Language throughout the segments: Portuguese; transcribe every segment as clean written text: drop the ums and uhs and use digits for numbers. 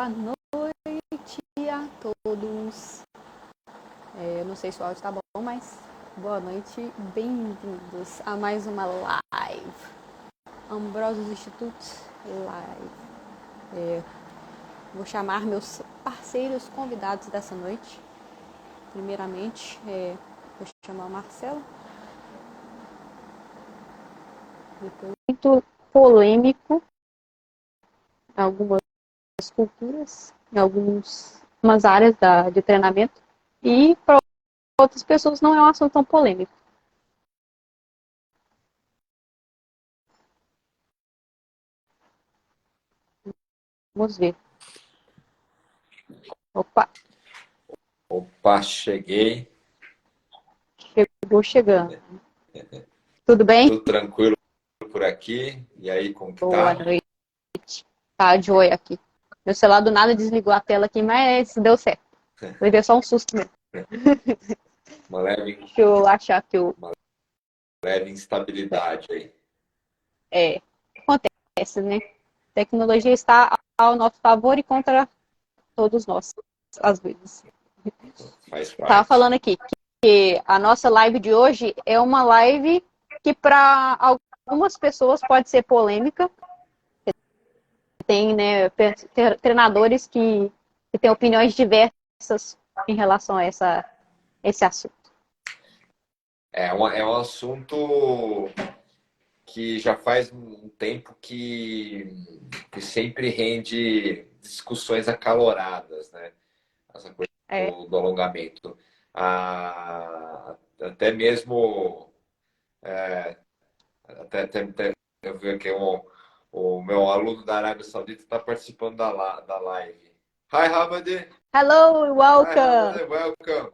Boa noite a todos. Eu não sei se o áudio tá bom, mas boa noite. Bem-vindos a mais uma live. Ambrosos Institute Live. Vou chamar meus parceiros convidados dessa noite. Primeiramente, vou chamar o Marcelo. Depois, muito polêmico em algumas culturas, em algumas áreas de treinamento. E para outras pessoas não é um assunto tão polêmico. Vamos ver. Opa, cheguei. Chegou chegando. Tudo bem? Tudo tranquilo por aqui. E aí, como que Boa tá? noite. Tá de oi aqui. Meu celular do nada desligou a tela aqui, mas deu certo. Levei só um susto mesmo. Uma leve, Deixa eu achar que eu... leve instabilidade aí. Acontece, né? A tecnologia está ao nosso favor e contra todos nós, às vezes. Faz Tava parte. falando aqui que a nossa live de hoje é uma live que para algumas pessoas pode ser polêmica. Tem, né, treinadores que têm opiniões diversas em relação a esse assunto. É um assunto que já faz um tempo que sempre rende discussões acaloradas, né? Essa coisa do alongamento. Até mesmo até eu vi aqui o meu aluno da Arábia Saudita está participando da live. Hi, Hamadi. Hello, Hi, welcome! Hamadi. Welcome.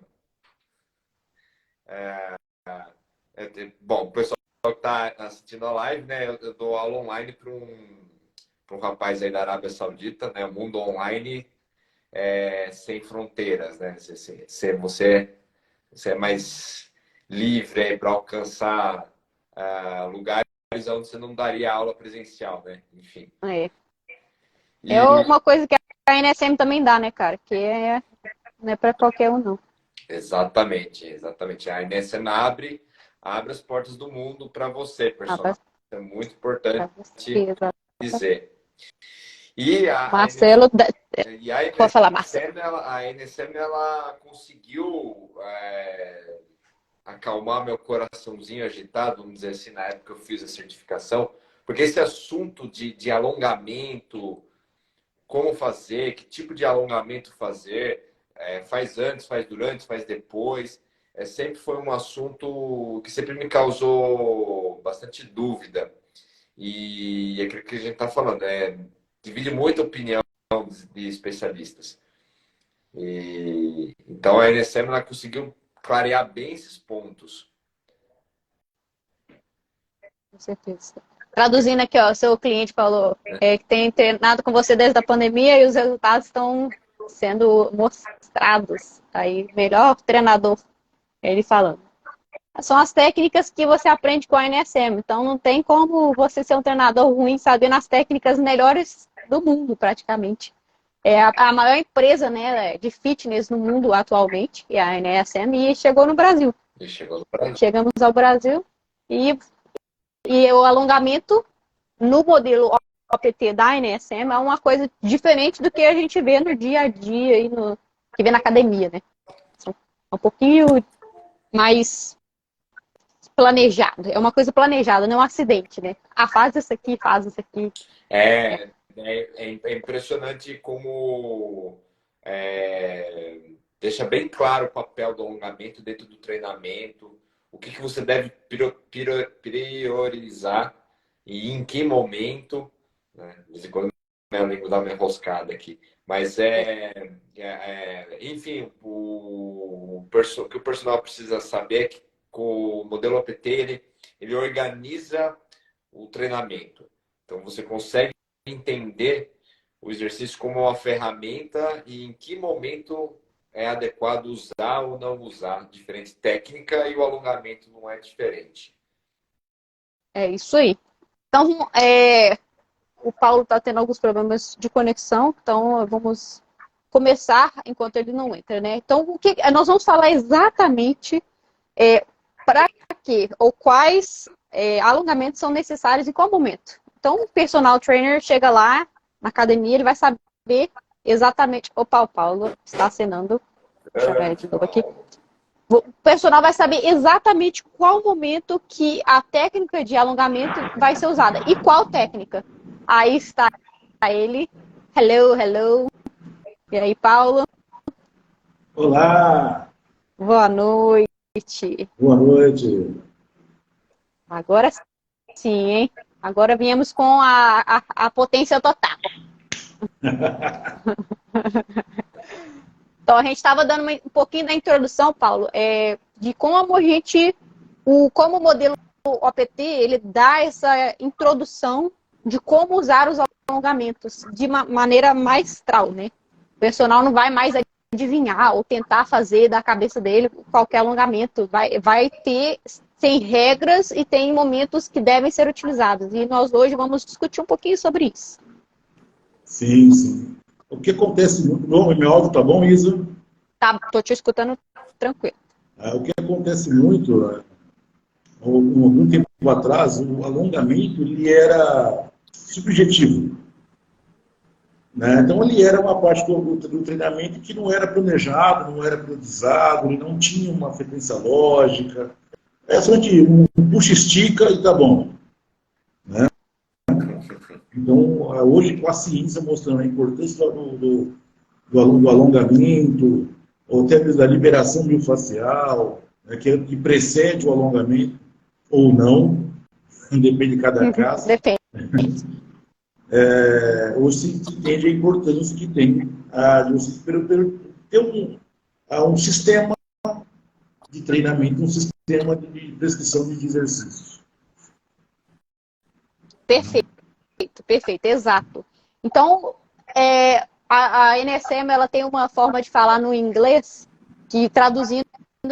Bom, o pessoal que está assistindo a live, né? Eu dou aula online para um rapaz aí da Arábia Saudita, né? O mundo online sem fronteiras, né? Você é mais livre para alcançar lugares onde você não daria aula presencial, né? Enfim. É E, uma coisa que a NSM também dá, né, cara? Não é para qualquer um, não. exatamente. A NSM abre as portas do mundo para você, personal. É muito importante dizer. E a Marcelo, E a pode falar, Marcelo. NSM ela conseguiu acalmar meu coraçãozinho agitado, vamos dizer assim, na época que eu fiz a certificação, porque esse assunto de alongamento, como fazer, que tipo de alongamento fazer, faz antes, faz durante, faz depois, sempre foi um assunto que sempre me causou bastante dúvida. E é aquilo que a gente está falando, divide muita opinião de especialistas. Então a NSM ela conseguiu clarear bem esses pontos. Com certeza. Traduzindo aqui, ó, seu cliente falou que tem treinado com você desde a pandemia e os resultados estão sendo mostrados. Aí, melhor treinador, ele falando. São as técnicas que você aprende com a NSM. Então, não tem como você ser um treinador ruim sabendo as técnicas melhores do mundo, praticamente. É a maior empresa, né, de fitness no mundo atualmente, é a NSM, e chegou no Brasil. E chegou no Brasil. Chegamos ao Brasil e o alongamento no modelo OPT da NSM é uma coisa diferente do que a gente vê no dia a dia e que vê na academia, né? É um pouquinho mais planejado. É uma coisa planejada, não é um acidente, né? Ah, faz isso aqui, faz isso aqui. É impressionante como deixa bem claro o papel do alongamento dentro do treinamento, o que você deve priorizar e em que momento, né? De vez em quando a língua dá uma enroscada aqui. Mas enfim, o que o personal precisa saber é que com o modelo APT ele organiza o treinamento. Então você consegue entender o exercício como uma ferramenta e em que momento é adequado usar ou não usar diferente técnica e o alongamento não é diferente. É isso aí. Então, o Paulo está tendo alguns problemas de conexão, então vamos começar enquanto ele não entra, né? Então, nós vamos falar exatamente para quê ou quais alongamentos são necessários em qual momento. Então, o personal trainer chega lá na academia, ele vai saber exatamente. Opa, o Paulo está acenando. Deixa eu chamar ele de novo aqui. O personal vai saber exatamente qual momento que a técnica de alongamento vai ser usada. E qual técnica? Aí está ele. Hello, hello. E aí, Paulo? Olá! Boa noite. Boa noite. Agora sim, hein? Agora viemos com a potência total. Então, a gente estava dando um pouquinho da introdução, Paulo, de como a gente, como o modelo OPT, ele dá essa introdução de como usar os alongamentos de uma maneira maestral, né? O personal não vai mais adivinhar ou tentar fazer da cabeça dele qualquer alongamento. Vai ter tem regras e tem momentos que devem ser utilizados. E nós hoje vamos discutir um pouquinho sobre isso. Sim, sim. O que acontece muito... Meu áudio tá bom, Isa? Tá, tô te escutando tranquilo. O que acontece muito, algum tempo atrás, o alongamento ele era subjetivo. Né? Então, ele era uma parte do treinamento que não era planejado, não era periodizado, ele não tinha uma frequência lógica. É somente um puxa-estica e tá bom. Né? Então, hoje, com a ciência mostrando a importância do alongamento, ou até mesmo da liberação miofascial, né, que precede o alongamento, ou não, depende de cada caso. Depende. Hoje se entende a importância que tem de você ter um sistema de treinamento, um sistema de prescrição de exercícios. Perfeito, perfeito, exato. Então, a NSM ela tem uma forma de falar no inglês que traduzindo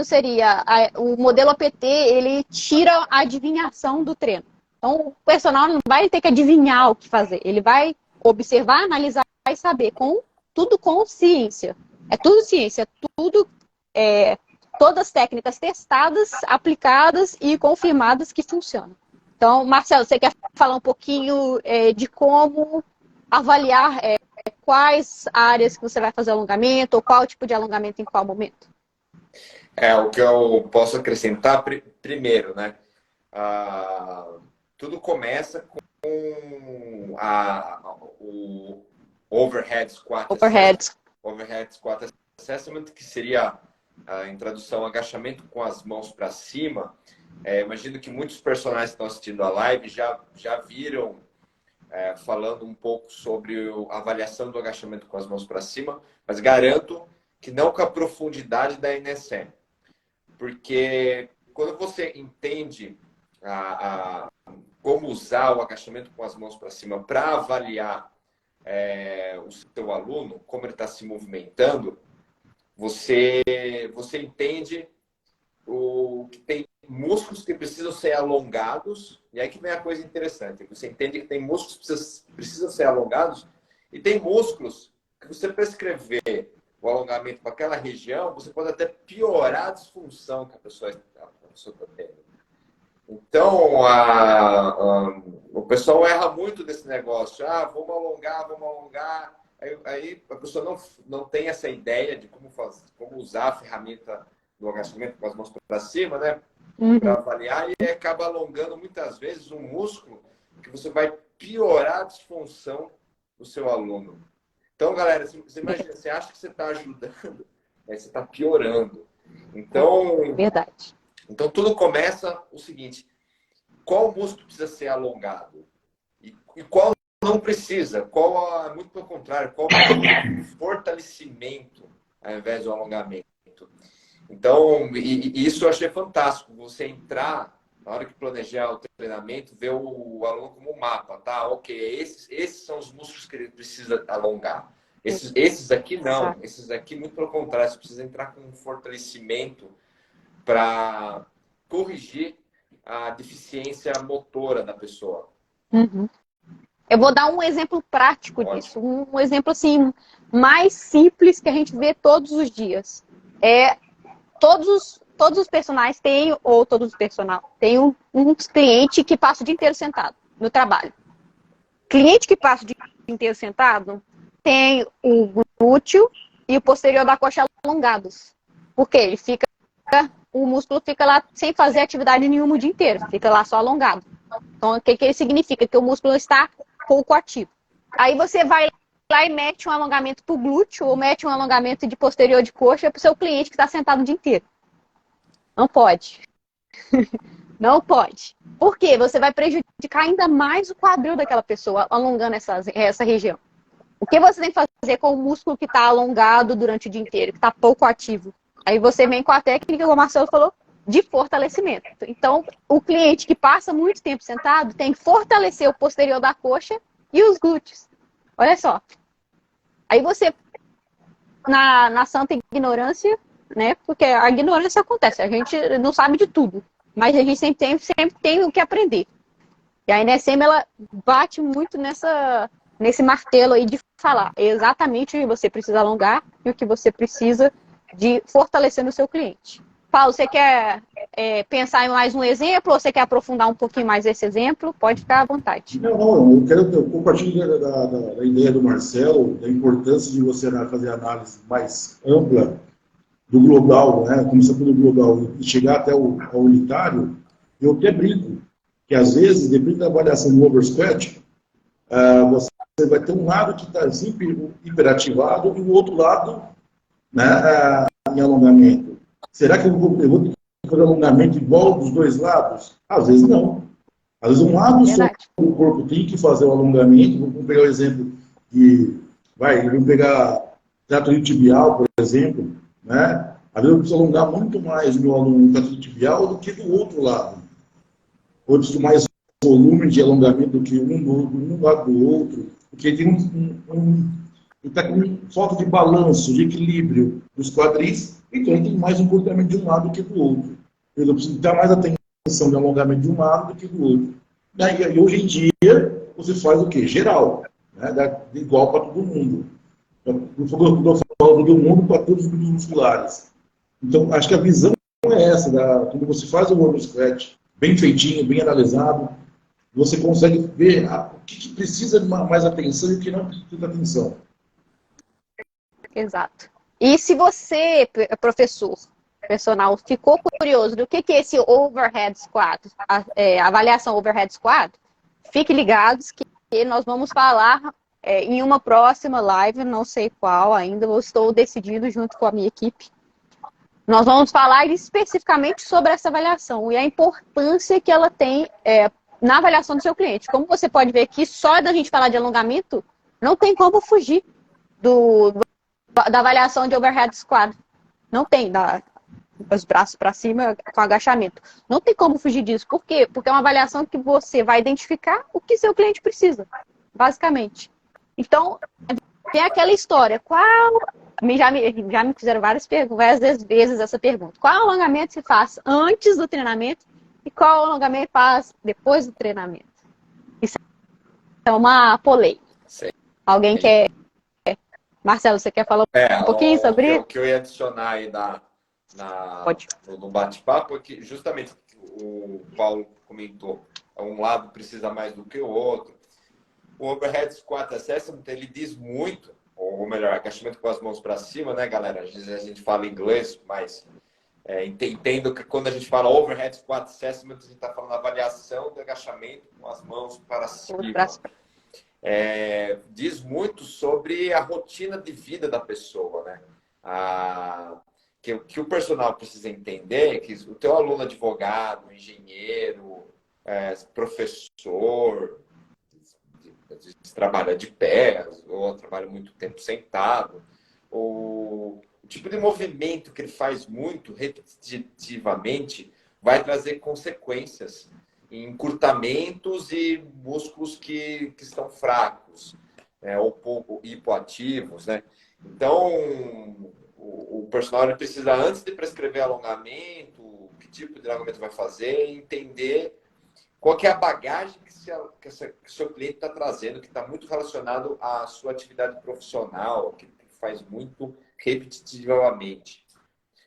seria o modelo APT, ele tira a adivinhação do treino. Então, o personal não vai ter que adivinhar o que fazer, ele vai observar, analisar e saber tudo com ciência. É tudo ciência, tudo todas as técnicas testadas, aplicadas e confirmadas que funcionam. Então, Marcelo, você quer falar um pouquinho de como avaliar quais áreas que você vai fazer alongamento ou qual tipo de alongamento em qual momento? O que eu posso acrescentar primeiro, né? Tudo começa com o Overhead Squat Assessment, que seria, em tradução, agachamento com as mãos para cima. Imagino que muitos personagens que estão assistindo a live já viram falando um pouco sobre a avaliação do agachamento com as mãos para cima, mas garanto que não com a profundidade da NSM. Porque quando você entende como usar o agachamento com as mãos para cima para avaliar o seu aluno, como ele está se movimentando, você entende que tem músculos que precisam ser alongados, e aí que vem a coisa interessante. Você entende que tem músculos que precisam ser alongados e tem músculos que você prescrever o alongamento para aquela região, você pode até piorar a disfunção que a pessoa está tendo. Então, o pessoal erra muito desse negócio. Vamos alongar. Aí a pessoa não tem essa ideia de como usar a ferramenta do agachamento com as mãos para cima, né? Para avaliar, e acaba alongando muitas vezes um músculo que você vai piorar a disfunção do seu aluno. Então, galera, você imagina, você acha que você está ajudando, mas você está piorando. Então, verdade. Então, tudo começa o seguinte: qual músculo precisa ser alongado? E qual não precisa? Muito pelo contrário, qual o fortalecimento ao invés do alongamento? Então, e isso eu achei fantástico. Você entrar, na hora que planejar o treinamento, ver o aluno como um mapa, tá? Ok, esses são os músculos que ele precisa alongar. Esses aqui não. Exato. Esses aqui, muito pelo contrário, você precisa entrar com um fortalecimento para corrigir a deficiência motora da pessoa. Uhum. Eu vou dar um exemplo prático Ótimo. disso. Um exemplo, assim, mais simples que a gente vê todos os dias. Todos os personagens têm, ou todos os personagens, tem um cliente que passa o dia inteiro sentado no trabalho. Cliente que passa o dia inteiro sentado tem o glúteo e o posterior da coxa alongados. Por quê? O músculo fica lá sem fazer atividade nenhuma o dia inteiro, fica lá só alongado. Então, o que significa? Que o músculo está pouco ativo. Aí você vai lá e mete um alongamento para o glúteo ou mete um alongamento de posterior de coxa para o seu cliente que está sentado o dia inteiro. Não pode. Não pode. Por quê? Você vai prejudicar ainda mais o quadril daquela pessoa, alongando essa região. O que você tem que fazer com o músculo que está alongado durante o dia inteiro, que está pouco ativo? Aí você vem com a técnica, como o Marcelo falou, de fortalecimento. Então, o cliente que passa muito tempo sentado tem que fortalecer o posterior da coxa e os glúteos. Olha só. Aí você, na santa ignorância, né? Porque a ignorância acontece, a gente não sabe de tudo, mas a gente sempre tem o que aprender. E a NSM, ela bate muito nesse martelo aí de falar exatamente o que você precisa alongar e o que você precisa de fortalecer no seu cliente. Paulo, você quer pensar em mais um exemplo ou você quer aprofundar um pouquinho mais esse exemplo? Pode ficar à vontade. Não, eu compartilho da ideia do Marcelo, da importância de você fazer análise mais ampla do global, né? Começar pelo global e chegar até o unitário. Eu até brinco que, às vezes, dependendo da avaliação do oversquat, você vai ter um lado que está sempre hiperativado e o outro lado, né, em alongamento. Será que eu vou fazer alongamento igual dos dois lados? Às vezes não. Às vezes um lado só o corpo tem que fazer o alongamento. Vamos pegar o exemplo vamos pegar trato tibial, por exemplo, né? Às vezes eu preciso alongar muito mais o meu aluno trato tibial do que do outro lado. Ou preciso mais volume de alongamento do que um lado do outro, porque tem ele está com falta de balanço, de equilíbrio dos quadris, então ele tem mais um comportamento de um lado do que do outro. Eu preciso dar mais atenção de alongamento de um lado do que do outro. E hoje em dia, você faz o quê? Geral, né? Igual para todo mundo. Eu falo todo mundo para todos os grupos musculares. Então, acho que a visão é essa, quando você faz o warm squat bem feitinho, bem analisado, você consegue ver o que precisa de mais atenção e o que não precisa de atenção. Exato. E se você, professor, personal, ficou curioso do que é esse overhead squat, avaliação overhead squat, fique ligados que nós vamos falar em uma próxima live, não sei qual ainda, eu estou decidindo junto com a minha equipe. Nós vamos falar especificamente sobre essa avaliação e a importância que ela tem na avaliação do seu cliente. Como você pode ver aqui, só da gente falar de alongamento, não tem como fugir da avaliação de overhead squat. Não tem, os braços para cima com agachamento. Não tem como fugir disso. Por quê? Porque é uma avaliação que você vai identificar o que seu cliente precisa, basicamente. Então, tem aquela história. Já me fizeram várias vezes essa pergunta. Qual alongamento se faz antes do treinamento e qual alongamento faz depois do treinamento? Isso é uma polêmica. Sim. Alguém quer... Marcelo, você quer falar um pouquinho sobre isso? O que eu ia adicionar aí no bate-papo é que justamente o Paulo comentou, um lado precisa mais do que o outro. O overhead squat assessment, ele diz muito, ou melhor, agachamento com as mãos para cima, né, galera? Às vezes a gente fala inglês, mas entendo que quando a gente fala overhead squat assessment, a gente está falando avaliação do agachamento com as mãos para cima. Diz muito sobre a rotina de vida da pessoa, né? Que o personal precisa entender que o teu aluno advogado, engenheiro, professor, trabalha de pé, ou trabalha muito tempo sentado, o tipo de movimento que ele faz muito repetitivamente vai trazer consequências em encurtamentos e músculos que estão fracos, ou pouco hipoativos, né? Então, o personal ele precisa, antes de prescrever alongamento, que tipo de alongamento vai fazer, entender qual que é a bagagem que o seu cliente está trazendo, que está muito relacionado à sua atividade profissional, que faz muito repetitivamente.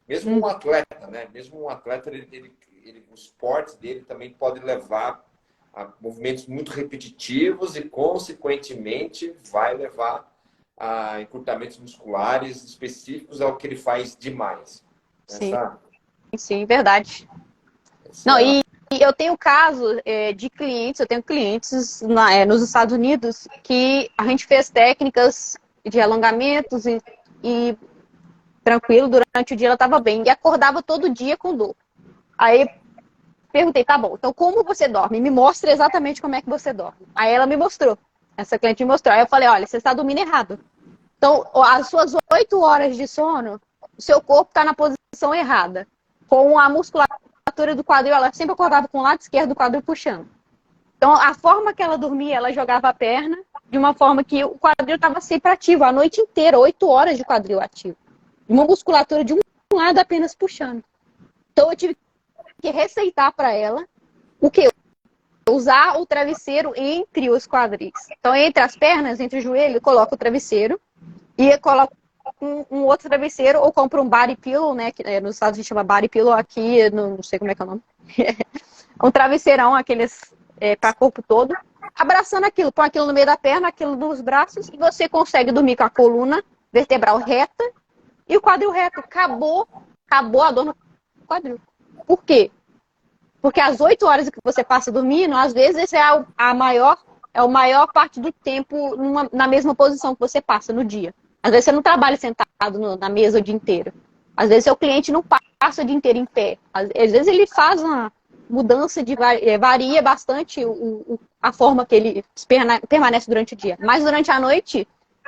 Mesmo um atleta, né? Mesmo um atleta, o esporte dele também pode levar a movimentos muito repetitivos e, consequentemente, vai levar a encurtamentos musculares específicos ao que ele faz demais. Sim, sim, verdade. Não, e eu tenho caso de clientes, eu tenho clientes nos Estados Unidos que a gente fez técnicas de alongamentos e tranquilo, durante o dia ela estava bem e acordava todo dia com dor. Aí perguntei, tá bom, então como você dorme? Me mostra exatamente como é que você dorme. Aí ela me mostrou, essa cliente me mostrou. Aí eu falei, olha, você está dormindo errado. Então, as suas 8 horas de sono, o seu corpo está na posição errada. Com a musculatura do quadril, ela sempre acordava com o lado esquerdo do quadril puxando. Então, a forma que ela dormia, ela jogava a perna de uma forma que o quadril estava sempre ativo, a noite inteira, 8 horas de quadril ativo. Uma musculatura de um lado apenas puxando. Então, eu tive que receitar para ela o que? Usar o travesseiro entre os quadris. Então, entre as pernas, entre o joelho, coloca o travesseiro e coloca um outro travesseiro ou compra um body pillow, né? Que nos Estados Unidos chama body pillow, aqui não sei como é que é o nome. Um travesseirão, aqueles para corpo todo, abraçando aquilo, põe aquilo no meio da perna, aquilo nos braços, e você consegue dormir com a coluna vertebral reta e o quadril reto. Acabou a dor no quadril. Por quê? Porque as 8 horas que você passa dormindo, às vezes esse é a maior parte do tempo na mesma posição que você passa no dia. Às vezes você não trabalha sentado na mesa o dia inteiro. Às vezes seu cliente não passa o dia inteiro em pé. Às vezes ele faz uma mudança varia bastante a forma que ele permanece durante o dia. Mas durante a noite,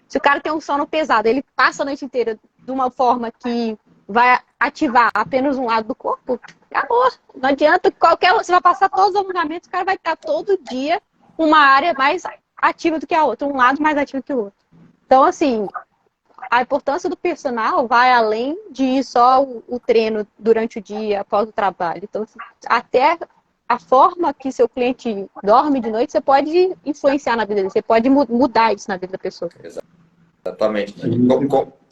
se o cara tem um sono pesado, ele passa a noite inteira de uma forma que vai ativar apenas um lado do corpo, acabou. Não adianta, você vai passar todos os alongamentos, o cara vai estar todo dia uma área mais ativa do que a outra, um lado mais ativo que o outro. Então, assim, a importância do personal vai além de só o treino durante o dia, após o trabalho. Então, até a forma que seu cliente dorme de noite, você pode influenciar na vida dele, você pode mudar isso na vida da pessoa. Exatamente.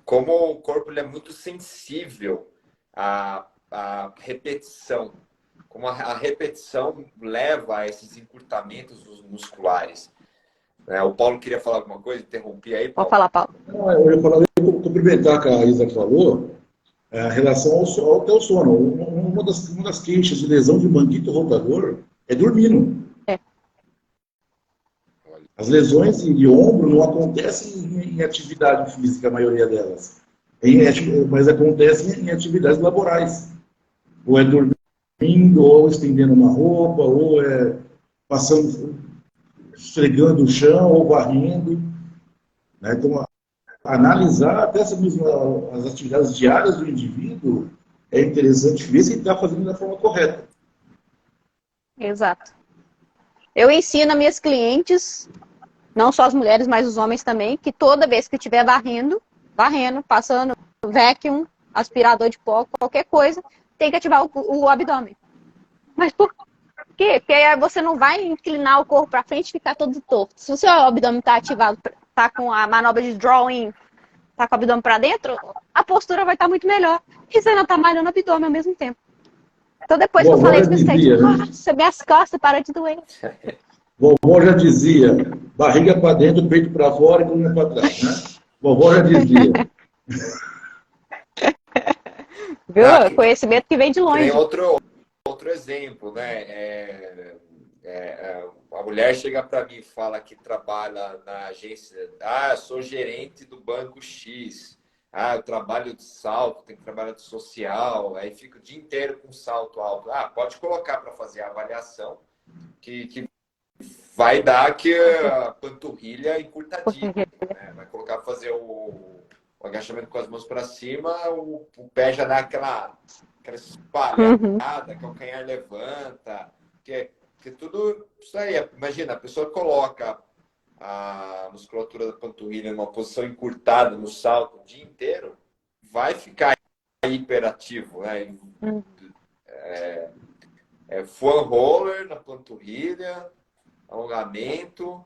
Como o corpo ele é muito sensível à repetição, como a repetição leva a esses encurtamentos musculares. O Paulo queria falar alguma coisa? Interrompi aí, Paulo? Pode falar, Paulo. Eu ia falar, eu vou complementar o que a Isa falou, em relação ao sono. Uma das queixas de lesão de manguito rotador é dormindo. As lesões de ombro não acontecem em atividade física, a maioria delas. Mas acontecem em atividades laborais. Ou é dormindo, ou estendendo uma roupa, ou é esfregando o chão, ou varrendo. Né? Então, analisar até mesmo as atividades diárias do indivíduo é interessante ver se ele está fazendo da forma correta. Exato. Eu ensino a minhas clientes, não só as mulheres, mas os homens também, que toda vez que estiver varrendo, passando vacuum, aspirador de pó, qualquer coisa, tem que ativar o abdômen. Mas por quê? Porque aí você não vai inclinar o corpo para frente e ficar todo torto. Se o seu abdômen está ativado, está com a manobra de drawing, está com o abdômen para dentro, a postura vai estar muito melhor. E você ainda está malhando o abdômen ao mesmo tempo. Então depois que eu falei isso, eu pensei, nossa, minhas costas param de doer. Vovó já dizia, barriga para dentro, peito para fora e coluna para trás, né? Vovó já dizia. Viu? Conhecimento que vem de longe. Tem outro exemplo, né? A mulher chega para mim e fala que trabalha na agência, eu sou gerente do banco X, eu trabalho de salto, tenho que trabalhar de social, aí fico o dia inteiro com salto alto. Pode colocar para fazer a avaliação que vai dar que a panturrilha encurtadinha, né? Vai colocar para fazer o agachamento com as mãos para cima, o pé já dá aquela espalhada, calcanhar levanta, que tudo isso aí. Imagina, a pessoa coloca a musculatura da panturrilha numa posição encurtada no salto o dia inteiro, vai ficar hiperativo, né? foam roller na panturrilha, alongamento.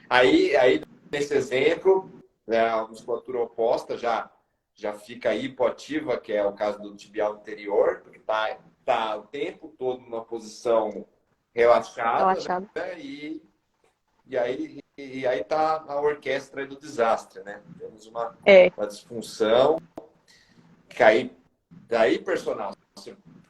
Aí nesse exemplo, a musculatura oposta já fica hipoativa, que é o caso do tibial anterior, porque tá o tempo todo numa posição relaxada. Né? E aí tá a orquestra do desastre, né? Temos uma disfunção. Que daí, personal,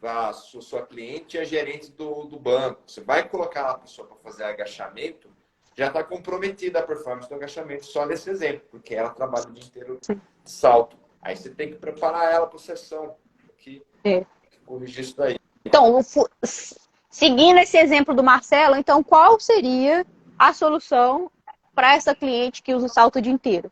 a sua cliente é gerente do banco. Você vai colocar a pessoa para fazer agachamento, já está comprometida a performance do agachamento só nesse exemplo, porque ela trabalha o dia inteiro de salto. Aí você tem que preparar ela para a sessão, que corrigir isso daí. Então, seguindo esse exemplo do Marcelo, então qual seria a solução para essa cliente que usa o salto o dia inteiro?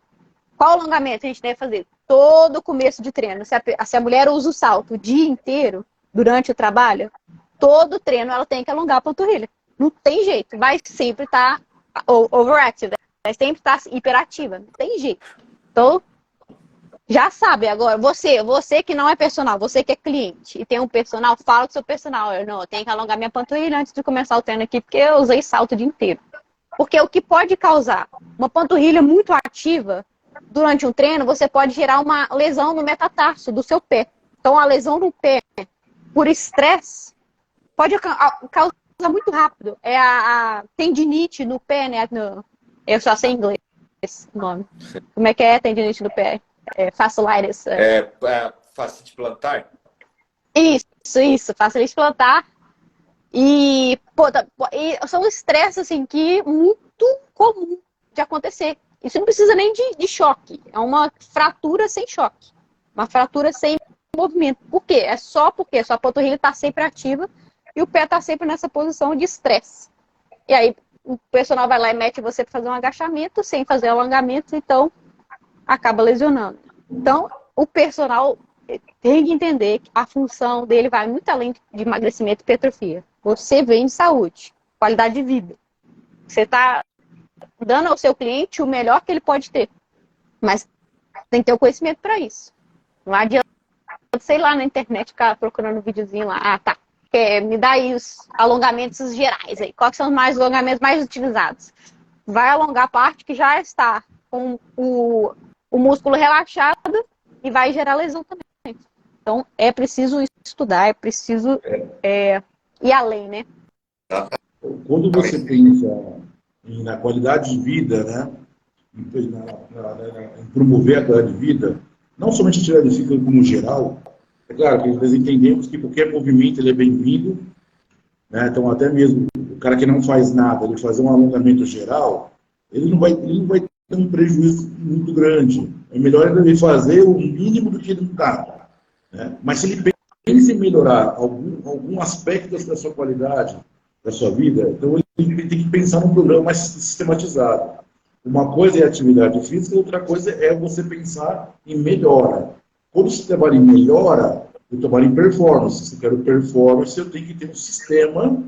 Qual alongamento a gente deve fazer? Todo começo de treino. Se a mulher usa o salto o dia inteiro, durante o trabalho, todo treino ela tem que alongar a panturrilha. Não tem jeito. Vai sempre estar overactive. Vai sempre estar hiperativa. Não tem jeito. Então, já sabe agora. Você que não é personal, você que é cliente e tem um personal, fala com o seu personal. Eu tenho que alongar minha panturrilha antes de começar o treino aqui, porque eu usei salto o dia inteiro. Porque o que pode causar uma panturrilha muito ativa durante um treino, você pode gerar uma lesão no metatarso do seu pé. Então, a lesão no pé por estresse pode causar muito rápido. É a tendinite no pé, né? Eu só sei inglês o nome. Como é que é tendinite no pé? Fasciitis. Fascite plantar? Isso. Fascite plantar. E são estresses assim, que é muito comum de acontecer. Isso não precisa nem de choque. É uma fratura sem choque. Uma fratura sem movimento. Por quê? É só porque sua panturrilha está sempre ativa e o pé está sempre nessa posição de estresse. E aí o personal vai lá e mete você para fazer um agachamento sem fazer alongamento, então acaba lesionando. Então, o personal tem que entender que a função dele vai muito além de emagrecimento e hipertrofia. Você vende saúde, qualidade de vida. Você está dando ao seu cliente o melhor que ele pode ter. Mas tem que ter o conhecimento para isso. Não adianta, sei lá, na internet ficar procurando um videozinho lá. Me dá aí os alongamentos gerais aí. Quais são os alongamentos mais utilizados? Vai alongar a parte que já está com o músculo relaxado e vai gerar lesão também. Então, é preciso estudar, é preciso ir além, né? Quando você pensa na qualidade de vida, né? Em promover a qualidade de vida, não somente a atividade física como geral. É claro que nós entendemos que qualquer movimento ele é bem-vindo, né? Então até mesmo o cara que não faz nada, ele fazer um alongamento geral, ele não vai ter um prejuízo muito grande. É melhor ele fazer o mínimo do que ele não dá, né? Mas se ele pensa em melhorar algum aspecto da sua qualidade, da sua vida, então ele tem que pensar num programa mais sistematizado. Uma coisa é atividade física, outra coisa é você pensar em melhora. Quando você trabalha em melhora, eu trabalho em performance. Se eu quero performance, eu tenho que ter um sistema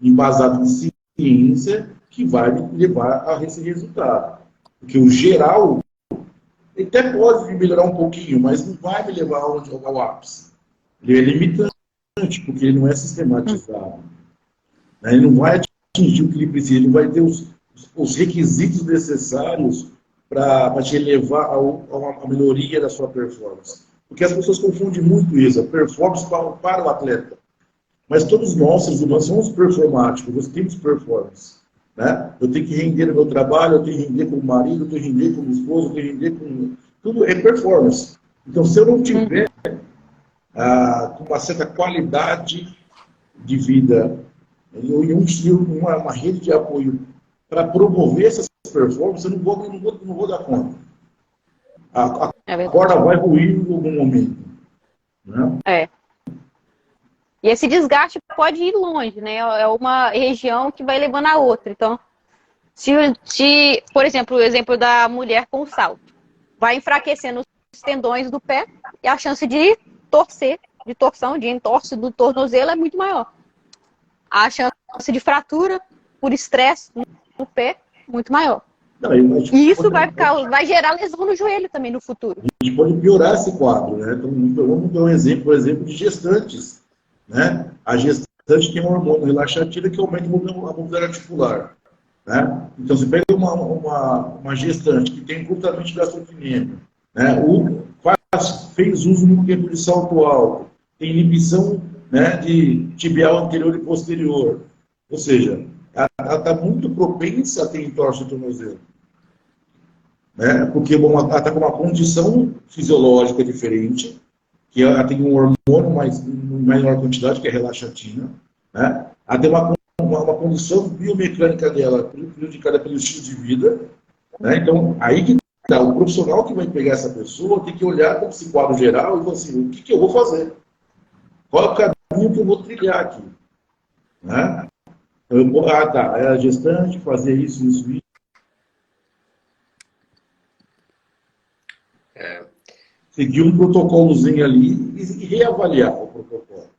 embasado em ciência que vai me levar a esse resultado. Porque o geral, ele até pode me melhorar um pouquinho, mas não vai me levar ao ápice. Ele é limitante, porque ele não é sistematizado. Ele não vai atingir o que ele precisa, ele vai ter os requisitos necessários para te levar a uma melhoria da sua performance. Porque as pessoas confundem muito isso, a performance para o atleta. Mas todos nós, seres humanos, somos performáticos, nós temos performance. Né? Eu tenho que render no meu trabalho, eu tenho que render como marido, eu tenho que render como esposa, eu tenho que render como... Tudo é performance. Então, se eu não tiver com uma certa qualidade de vida e uma rede de apoio para promover essas performances, eu não vou dar conta. A corda vai ruir em algum momento. Né? E esse desgaste pode ir longe, né? É uma região que vai levando a outra. Então, por exemplo, o exemplo da mulher com o salto, vai enfraquecendo os tendões do pé e a chance de torção, de entorse do tornozelo é muito maior. A chance de fratura por estresse no pé muito maior. E isso vai gerar lesão no joelho também no futuro. A gente pode piorar esse quadro, né? Então, vamos dar um exemplo, por exemplo, de gestantes. Né? A gestante tem um hormônio relaxatina que aumenta a mobilidade articular. Né? Então, você pega uma gestante que tem encurtamento de gastrocnêmio, né? Fez uso muito tempo de salto alto, tem inibição, né, de tibial anterior e posterior. Ou seja, ela está muito propensa a ter entorse do tornozelo. Né? Porque ela está com uma condição fisiológica diferente, que ela tem um hormônio em maior quantidade, que é a relaxatina. Né? Ela tem uma condição biomecânica dela, prejudicada pelo estilo de vida. Né? Então, aí que tá, o profissional que vai pegar essa pessoa tem que olhar para esse quadro geral e falar assim, o que eu vou fazer? Qual é o caminho que eu vou trilhar aqui? Né? Tá, é a gestante, fazer isso, isso, isso. Seguir um protocolozinho ali e reavaliar o protocolo.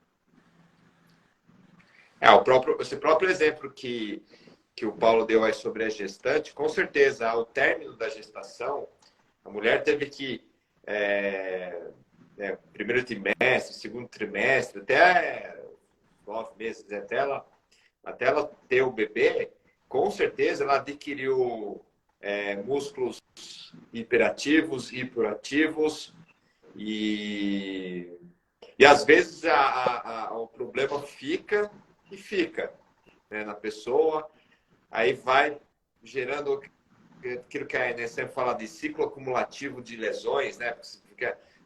Esse próprio exemplo que o Paulo deu aí sobre a gestante, com certeza, ao término da gestação, a mulher teve que, primeiro trimestre, segundo trimestre, até 9 meses, até ela ter o bebê, com certeza ela adquiriu músculos hiperativos, hiperativos, e às vezes o problema fica, né, na pessoa, aí vai gerando aquilo que a NSM fala de ciclo acumulativo de lesões, né?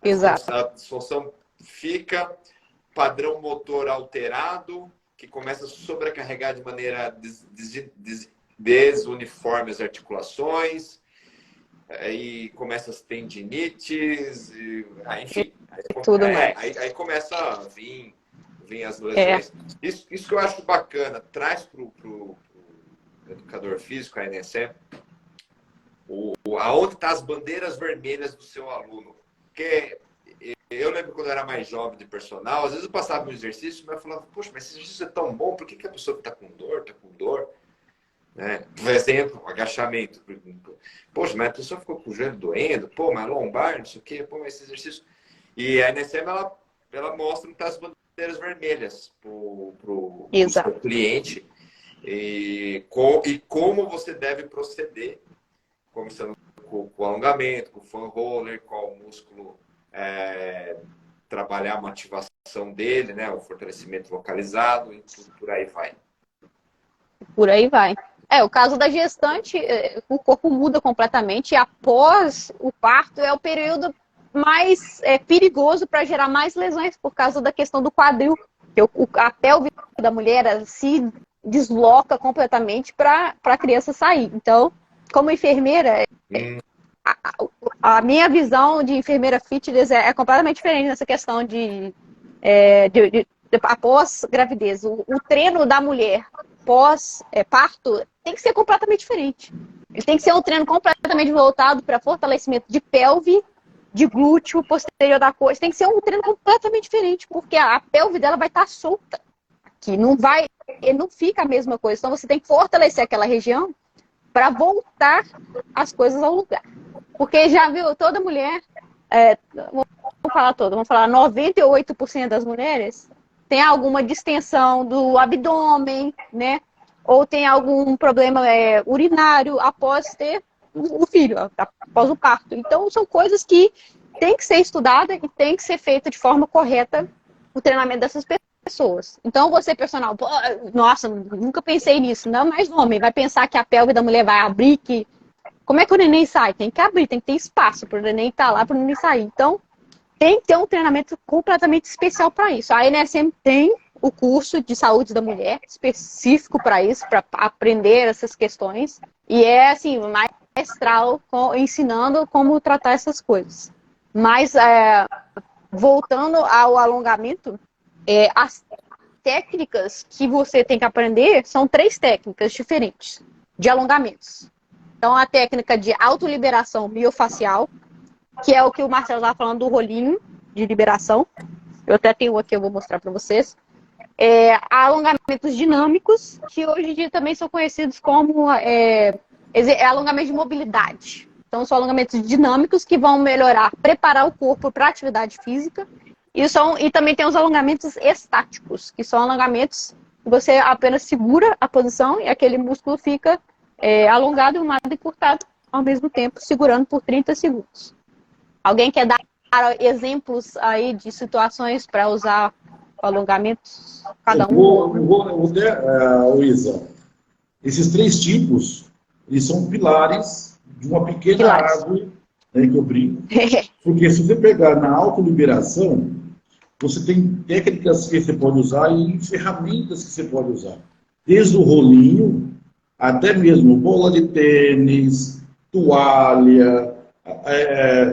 Exato. A disfunção fica, padrão motor alterado, que começa a sobrecarregar de maneira desuniforme as articulações, aí começa as tendinites, enfim. Tudo mais. Aí começa a vir as lesões. Isso que eu acho bacana, traz para o educador físico, a NSM, aonde estão as bandeiras vermelhas do seu aluno. Porque eu lembro quando eu era mais jovem de personal, às vezes eu passava um exercício, mas eu falava, poxa, mas esse exercício é tão bom, por que a pessoa está com dor? Né? Por exemplo, agachamento. Poxa, mas a pessoa ficou com o joelho doendo, pô, mas lombar, não sei o quê, pô, mas esse exercício... E a NSM, ela mostra que tá as bandeiras vermelhas pro seu cliente e como você deve proceder, começando com o alongamento, com o fan roller, qual músculo trabalhar a motivação dele, né, o fortalecimento localizado e tudo por aí vai. Por aí vai. O caso da gestante, o corpo muda completamente e após o parto é o período mais perigoso para gerar mais lesões por causa da questão do quadril. A pelve da mulher se desloca completamente para a criança sair. Então, como enfermeira, a minha visão de enfermeira fitness é completamente diferente nessa questão de após gravidez. O treino da mulher pós-parto tem que ser completamente diferente. Ele tem que ser um treino completamente voltado para fortalecimento de pelve, de glúteo, posterior da coxa. Tem que ser um treino completamente diferente, porque a pelve dela vai estar solta. Que não fica a mesma coisa. Então você tem que fortalecer aquela região para voltar as coisas ao lugar. Porque já viu, toda mulher, vamos falar 98% das mulheres tem alguma distensão do abdômen, né? Ou tem algum problema urinário após ter o filho, após o parto. Então, são coisas que tem que ser estudada e tem que ser feita de forma correta o treinamento dessas pessoas. Então, você, personal, nossa, nunca pensei nisso. Não, mas o homem vai pensar que a pelve da mulher vai abrir, que... Como é que o neném sai? Tem que abrir, tem que ter espaço para o neném estar lá, para o neném sair. Então, tem que ter um treinamento completamente especial para isso. A NSM tem o curso de saúde da mulher específico para isso, para aprender essas questões. E é, assim, maestral, ensinando como tratar essas coisas. Mas, voltando ao alongamento, as técnicas que você tem que aprender são 3 técnicas diferentes de alongamentos. Então, a técnica de autoliberação miofacial, que é o que o Marcelo estava falando do rolinho de liberação. Eu até tenho aqui, eu vou mostrar para vocês. Alongamentos dinâmicos, que hoje em dia também são conhecidos como alongamento de mobilidade. Então, são alongamentos dinâmicos que vão melhorar, preparar o corpo para a atividade física E também tem os alongamentos estáticos, que são alongamentos que você apenas segura a posição e aquele músculo fica alongado, e encurtado ao mesmo tempo, segurando por 30 segundos. Alguém quer dar exemplos aí de situações para usar alongamentos? Cada um? Luísa, esses 3 tipos, eles são pilares de uma pequena Pilares. árvore, né, que eu brinco. Porque se você pegar na autoliberação, você tem técnicas que você pode usar e ferramentas que você pode usar. Desde o rolinho, até mesmo bola de tênis, toalha,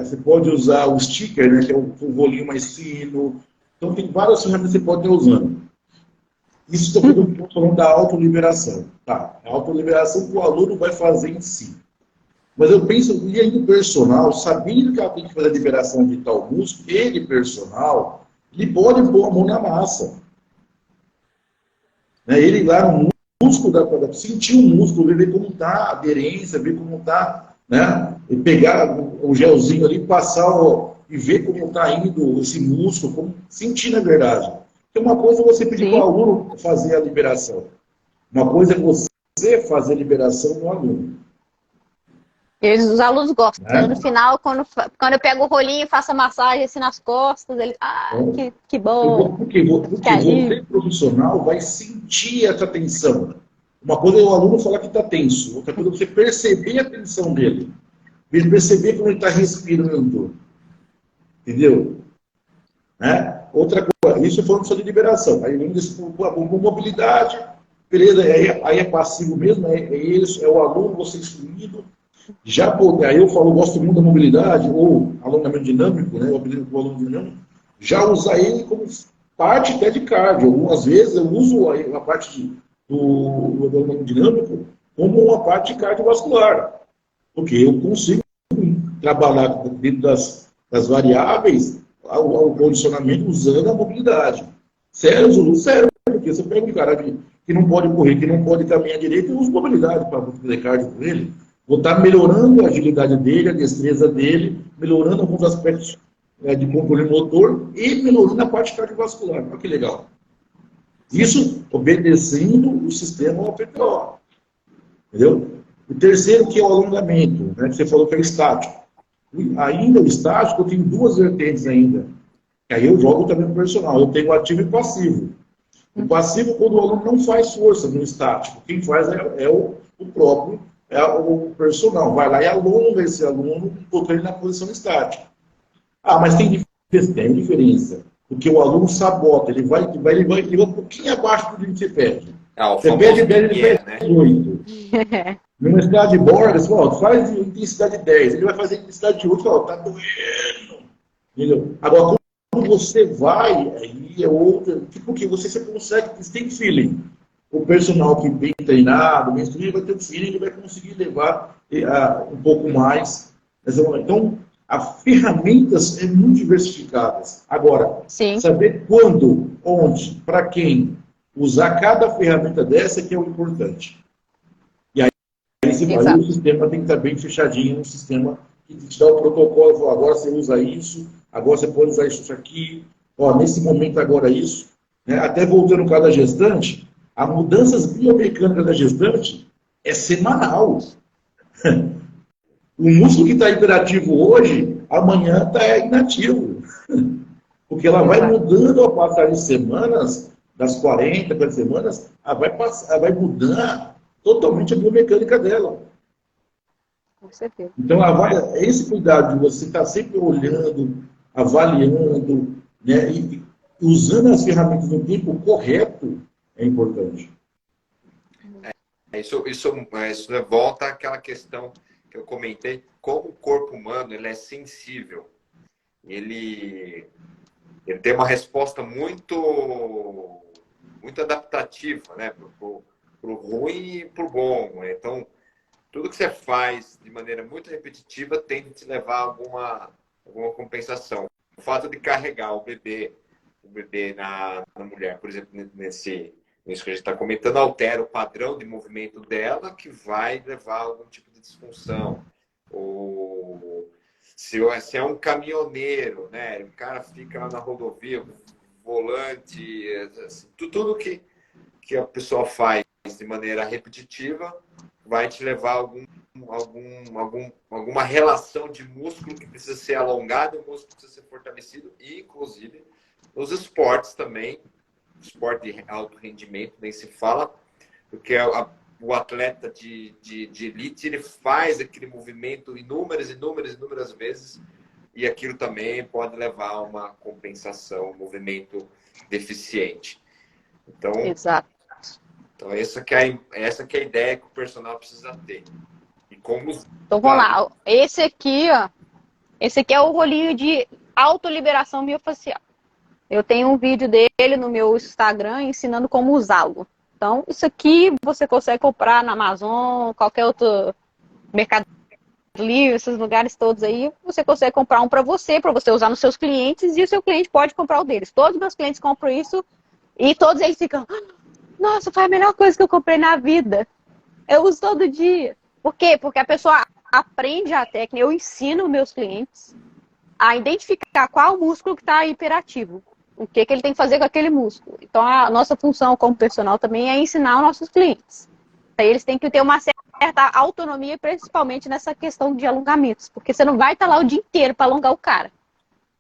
você pode usar o sticker, né, que é o rolinho mais fino. Então tem várias ferramentas que você pode estar usando. Isso estou falando da autoliberação. Tá? A autoliberação que o aluno vai fazer em si. Mas eu penso, e aí o personal, sabendo que ela tem que fazer a liberação de tal músculo, ele, personal, ele pode pôr a mão na massa. Né? Ele lá no músculo, sentir o músculo, ver como está a aderência, ver como está, né? E pegar o gelzinho ali, passar e ver como está indo esse músculo, como sentir na verdade. Então, uma coisa é você pedir para o aluno fazer a liberação. Uma coisa é você fazer a liberação no aluno. Os alunos gostam. No final, quando eu pego o rolinho e faço a massagem assim nas costas, ele que bom. Porque você, profissional, vai sentir essa tensão. Uma coisa é o aluno falar que está tenso, outra coisa é você perceber a tensão dele. Ele perceber como ele está respirando. Entendeu? Né? Outra coisa, isso falando só de liberação. Aí vem com mobilidade, beleza, aí é passivo mesmo, é o aluno, você excluído. Aí eu gosto muito da mobilidade, ou alongamento dinâmico, né? Eu aprendi com o aluno dinâmico, já usar ele como parte até de cardio. Algumas vezes eu uso a parte do alongamento dinâmico como uma parte cardiovascular, porque eu consigo trabalhar dentro das variáveis o condicionamento usando a mobilidade. Sério, Zulu, sério, porque você pega um cara que não pode correr, que não pode caminhar direito, eu uso mobilidade para fazer cardio com ele. Vou estar melhorando a agilidade dele, a destreza dele, melhorando alguns aspectos de controle motor e melhorando a parte cardiovascular. Olha que legal. Isso obedecendo o sistema OPTO. Entendeu? O terceiro, que é o alongamento, né, que você falou que é estático. Ainda o estático, eu tenho 2 vertentes ainda. Aí eu jogo também no personal. Eu tenho o ativo e o passivo. O passivo, quando o aluno não faz força no estático, quem faz é o próprio, é o personal. Vai lá e alonga esse aluno, botando ele na posição estática. Ah, mas tem diferença. Porque o aluno sabota, ele vai um pouquinho abaixo do que você pede. Você pede 10, ele pede 8. Numa escala de Borg, você fala, faz intensidade 10, ele vai fazer intensidade de 8, fala, tá doendo. Entendeu? Agora, quando você vai, aí é outra, porque você consegue, você tem feeling. O personal que bem treinado, bem instruído, vai ter um feeling, ele vai conseguir levar um pouco mais. Então, as ferramentas são muito diversificadas. Agora, saber quando, onde, para quem usar cada ferramenta dessa que é o importante. E aí o sistema tem que estar bem fechadinho, um sistema que te dá o protocolo, fala, agora você usa isso, agora você pode usar isso aqui, nesse momento agora isso. Né? Até voltando no caso da gestante, as mudanças biomecânicas da gestante é semanal. O músculo que está hiperativo hoje, amanhã está inativo. Porque ela vai mudando ao passar de semanas, das 40, 50 semanas, ela vai mudar totalmente a biomecânica dela. Com certeza. Então, esse cuidado de você estar sempre olhando, avaliando, né, e usando as ferramentas no tempo correto é importante. Isso volta àquela questão que eu comentei, como o corpo humano ele é sensível. Ele tem uma resposta muito adaptativa, né? Pro ruim e pro bom. Então, tudo que você faz de maneira muito repetitiva tende a te levar a alguma compensação. O fato de carregar o bebê na mulher, por exemplo, nisso que a gente está comentando, altera o padrão de movimento dela, que vai levar a algum tipo de disfunção. Se é um caminhoneiro, né? O cara fica lá na rodovia, volante, assim, tudo que a pessoa faz de maneira repetitiva vai te levar a alguma relação de músculo que precisa ser alongado, o músculo precisa ser fortalecido, e inclusive os esportes também, esporte de alto rendimento, nem se fala, porque o atleta de elite, ele faz aquele movimento inúmeras vezes, e aquilo também pode levar a uma compensação, um movimento deficiente. Então, Exato. então essa que é a ideia que o personal precisa ter. E como Então vamos lá. Esse aqui, ó. Esse aqui é o rolinho de autoliberação miofascial. Eu tenho um vídeo dele no meu Instagram ensinando como usá-lo. Então, isso aqui você consegue comprar na Amazon, qualquer outro Mercado Livre, esses lugares todos aí. Você consegue comprar um para você usar nos seus clientes, e o seu cliente pode comprar o deles. Todos os meus clientes compram isso e todos eles ficam: nossa, foi a melhor coisa que eu comprei na vida. Eu uso todo dia. Por quê? Porque a pessoa aprende a técnica. Eu ensino meus clientes a identificar qual músculo que está hiperativo. O que ele tem que fazer com aquele músculo. Então, a nossa função como personal também é ensinar os nossos clientes. Aí eles têm que ter uma certa autonomia, principalmente nessa questão de alongamentos. Porque você não vai estar lá o dia inteiro para alongar o cara.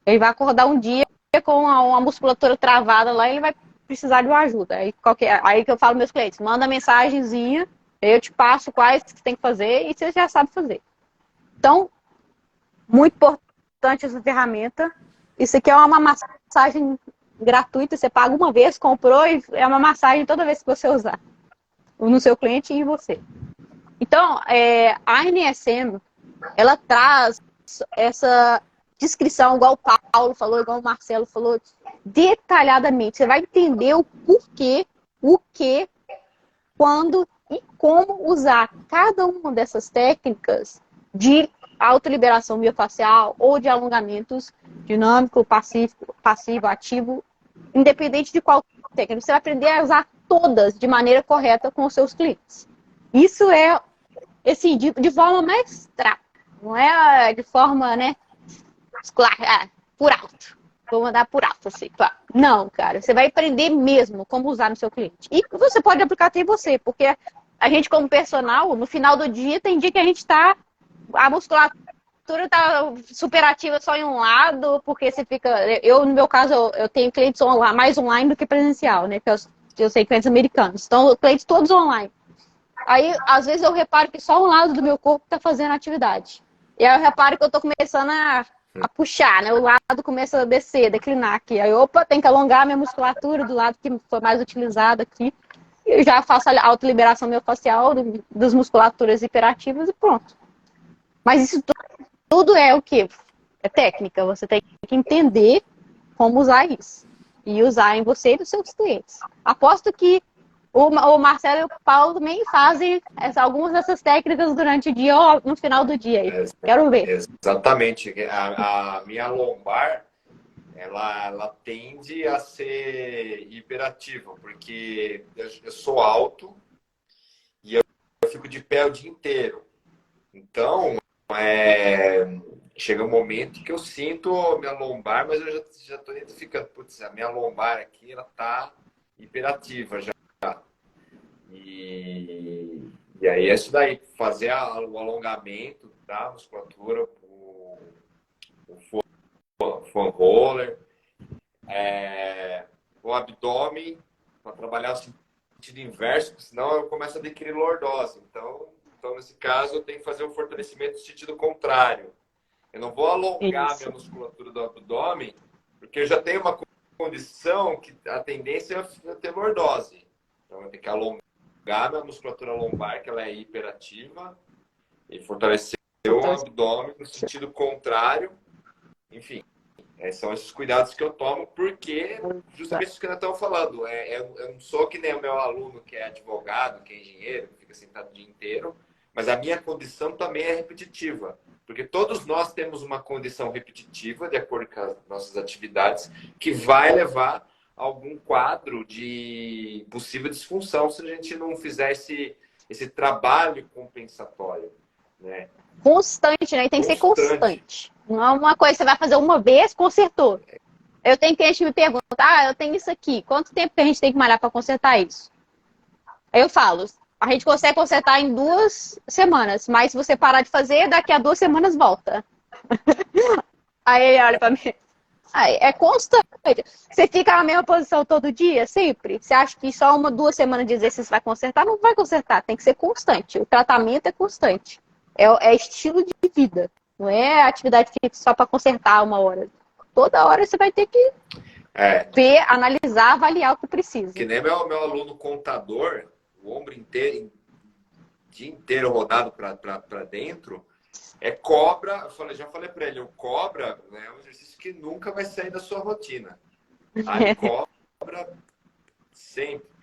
Ele vai acordar um dia com uma musculatura travada lá e ele vai precisar de uma ajuda. Aí que eu falo meus clientes, manda mensagenzinha, eu te passo quais que você tem que fazer e você já sabe fazer. Então, muito importante essa ferramenta. Isso aqui é uma massagem gratuita, você paga uma vez, comprou, e é uma massagem toda vez que você usar. No seu cliente e em você. Então, a NSM, ela traz essa descrição, igual o Paulo falou, igual o Marcelo falou, detalhadamente. Você vai entender o porquê, o que, quando e como usar cada uma dessas técnicas de autoliberação miofascial ou de alongamentos dinâmico, passivo, ativo, independente de qual técnica. Você vai aprender a usar todas de maneira correta com os seus clientes. Isso é, assim, de forma mais prática. Não é de forma, né, por alto. Vou mandar por alto, assim. Não, cara. Você vai aprender mesmo como usar no seu cliente. E você pode aplicar até em você, porque a gente, como personal, no final do dia, tem dia que a gente está... A musculatura tá superativa só em um lado, porque você fica... No meu caso, eu tenho clientes mais online do que presencial, né? Eu sei clientes americanos. Então, clientes todos online. Aí, às vezes, eu reparo que só um lado do meu corpo está fazendo atividade. E aí eu reparo que eu tô começando a puxar, né? O lado começa a descer, declinar aqui. Aí, opa, tem que alongar a minha musculatura do lado que foi mais utilizado aqui. E eu já faço a autoliberação miofascial das musculaturas hiperativas e pronto. Mas isso tudo é o quê? É técnica. Você tem que entender como usar isso. E usar em você e nos seus clientes. Aposto que o Marcelo e o Paulo também fazem algumas dessas técnicas durante o dia ou no final do dia. Aí. Quero ver. Exatamente. A minha lombar, ela tende a ser hiperativa, porque eu sou alto e eu fico de pé o dia inteiro. Então, chega um momento que eu sinto a minha lombar, mas eu já estou identificando, putz, a minha lombar aqui, ela está hiperativa já. E aí é isso daí, fazer o alongamento da musculatura, o foam roller, o abdômen, para trabalhar o sentido inverso, porque senão eu começo a adquirir lordose. Então, nesse caso, eu tenho que fazer um fortalecimento no sentido contrário. Eu não vou alongar a minha musculatura do abdômen, porque eu já tenho uma condição que a tendência é ter lordose. Então, eu tenho que alongar a minha musculatura lombar, que ela é hiperativa, e fortalecer o abdômen no sentido contrário. Enfim, são esses cuidados que eu tomo, porque justamente isso que nós estamos falando. Eu não sou que nem o meu aluno que é advogado, que é engenheiro, que fica sentado o dia inteiro, mas a minha condição também é repetitiva. Porque todos nós temos uma condição repetitiva, de acordo com as nossas atividades, que vai levar a algum quadro de possível disfunção se a gente não fizer esse trabalho compensatório. né? Constante, né? Tem que ser constante. Não é uma coisa que você vai fazer uma vez, consertou. Eu tenho cliente que me pergunta, eu tenho isso aqui, quanto tempo que a gente tem que malhar para consertar isso? Aí eu falo, a gente consegue consertar em 2 semanas, mas se você parar de fazer, daqui a 2 semanas volta. Aí ele olha para mim, é constante. Você fica na mesma posição todo dia, sempre? Você acha que só 1, 2 semanas de exercício vai consertar? Não vai consertar, tem que ser constante. O tratamento é constante. É estilo de vida, não é atividade física só para consertar 1 hora. Toda hora você vai ter que ver, analisar, avaliar o que precisa. Que nem meu aluno contador, o ombro inteiro, o dia inteiro rodado para dentro, é cobra. Já falei para ele, o cobra, né, é um exercício que nunca vai sair da sua rotina. Aí cobra sempre.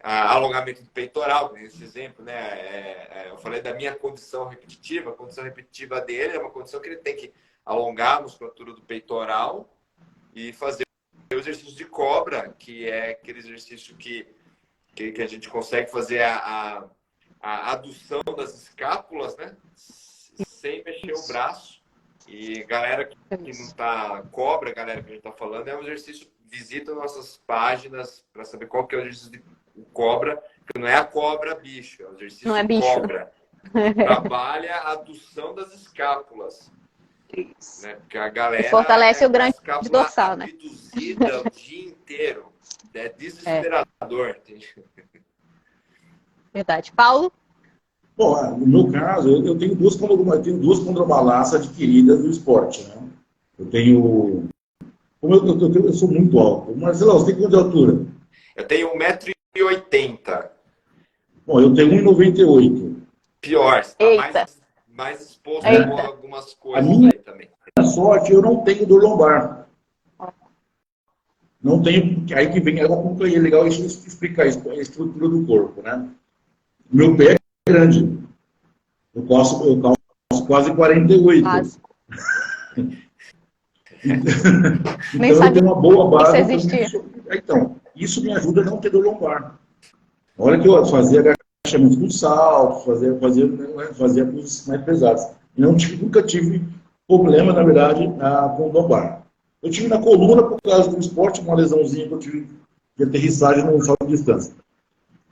Alongamento do peitoral, nesse exemplo, né? Eu falei da minha condição repetitiva. A condição repetitiva dele é uma condição que ele tem que alongar a musculatura do peitoral e fazer o exercício de cobra, que é aquele exercício que a gente consegue fazer a adução das escápulas, né? Sem mexer o braço. E galera que não tá cobra, galera que a gente tá falando, é um exercício, visita nossas páginas para saber qual que é o exercício de cobra, que não é a cobra bicho, é o exercício de cobra. Trabalha a adução das escápulas. Isso. Né? Porque a galera fortalece o grande dorsal, né? Abduzida o dia inteiro. É desesperador. Verdade. Paulo? Bom, no meu caso, eu tenho duas condromalácias adquiridas do esporte, né? Eu tenho... Eu sou muito alto. Marcelo, você tem quanto de altura? Eu tenho 1,80 m. Bom, eu tenho 1,98 m. Pior, você tá mais exposto a algumas coisas aí também. A sorte, eu não tenho dor lombar. Não tenho, aí que vem, é legal explicar a estrutura do corpo, né? Meu pé é grande. Eu calço quase 48. Então eu tenho uma boa base. Então, isso me ajuda a não ter dor lombar. Na hora que eu fazia agachamento com salto, fazia coisas mais pesadas. Nunca tive problema, na verdade, com lombar. Eu tive na coluna por causa do esporte, uma lesãozinha que eu tive de aterrissagem num salto de distância.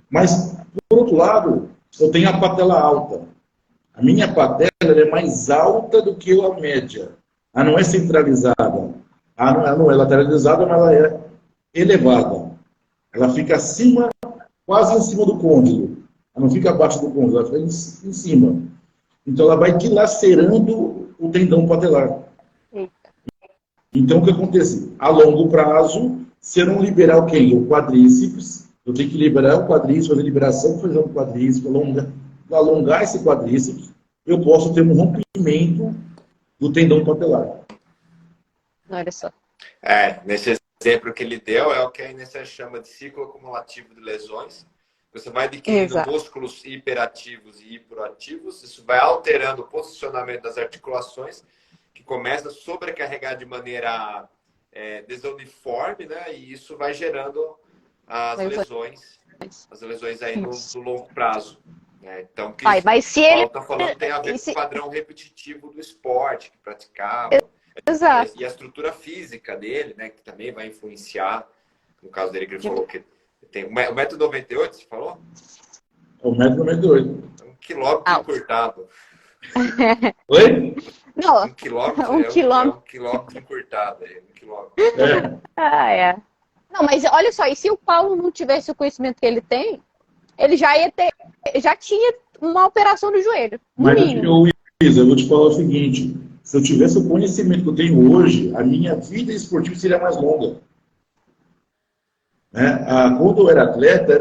Mas, por outro lado, eu tenho a patela alta. A minha patela é mais alta do que a média. Ela não é centralizada. Ela não é lateralizada, mas ela é elevada. Ela fica acima, quase em cima do côndilo. Ela não fica abaixo do côndilo, ela fica em cima. Então, ela vai dilacerando o tendão patelar. Então, o que acontece? A longo prazo, se eu não liberar o quadríceps, eu tenho que liberar o quadríceps, fazer liberação, fazer um quadríceps, alongar esse quadríceps, eu posso ter um rompimento do tendão patelar. Olha só. Nesse exemplo que ele deu, é o que a Inês chama de ciclo acumulativo de lesões. Você vai adquirindo músculos hiperativos e hipoativos, isso vai alterando o posicionamento das articulações, que começa a sobrecarregar de maneira desuniforme, né? E isso vai gerando as lesões aí no longo prazo. Né? Então, que mas se ele está falando tem a ver com o padrão repetitivo do esporte que praticava. Exato. E a estrutura física dele, né? Que também vai influenciar. No caso dele, que ele falou que tem 1,98 m, você falou? 1,98 m. 1 quilômetro encurtado. Oi? Não, 1 quilômetro um quilômetro. 1 quilômetro encurtado. 1 quilômetro. Não, mas olha só, e se o Paulo não tivesse o conhecimento que ele tem, ele já tinha uma operação no joelho. Mas eu vou te falar o seguinte, se eu tivesse o conhecimento que eu tenho hoje, a minha vida esportiva seria mais longa. Né? Quando eu era atleta,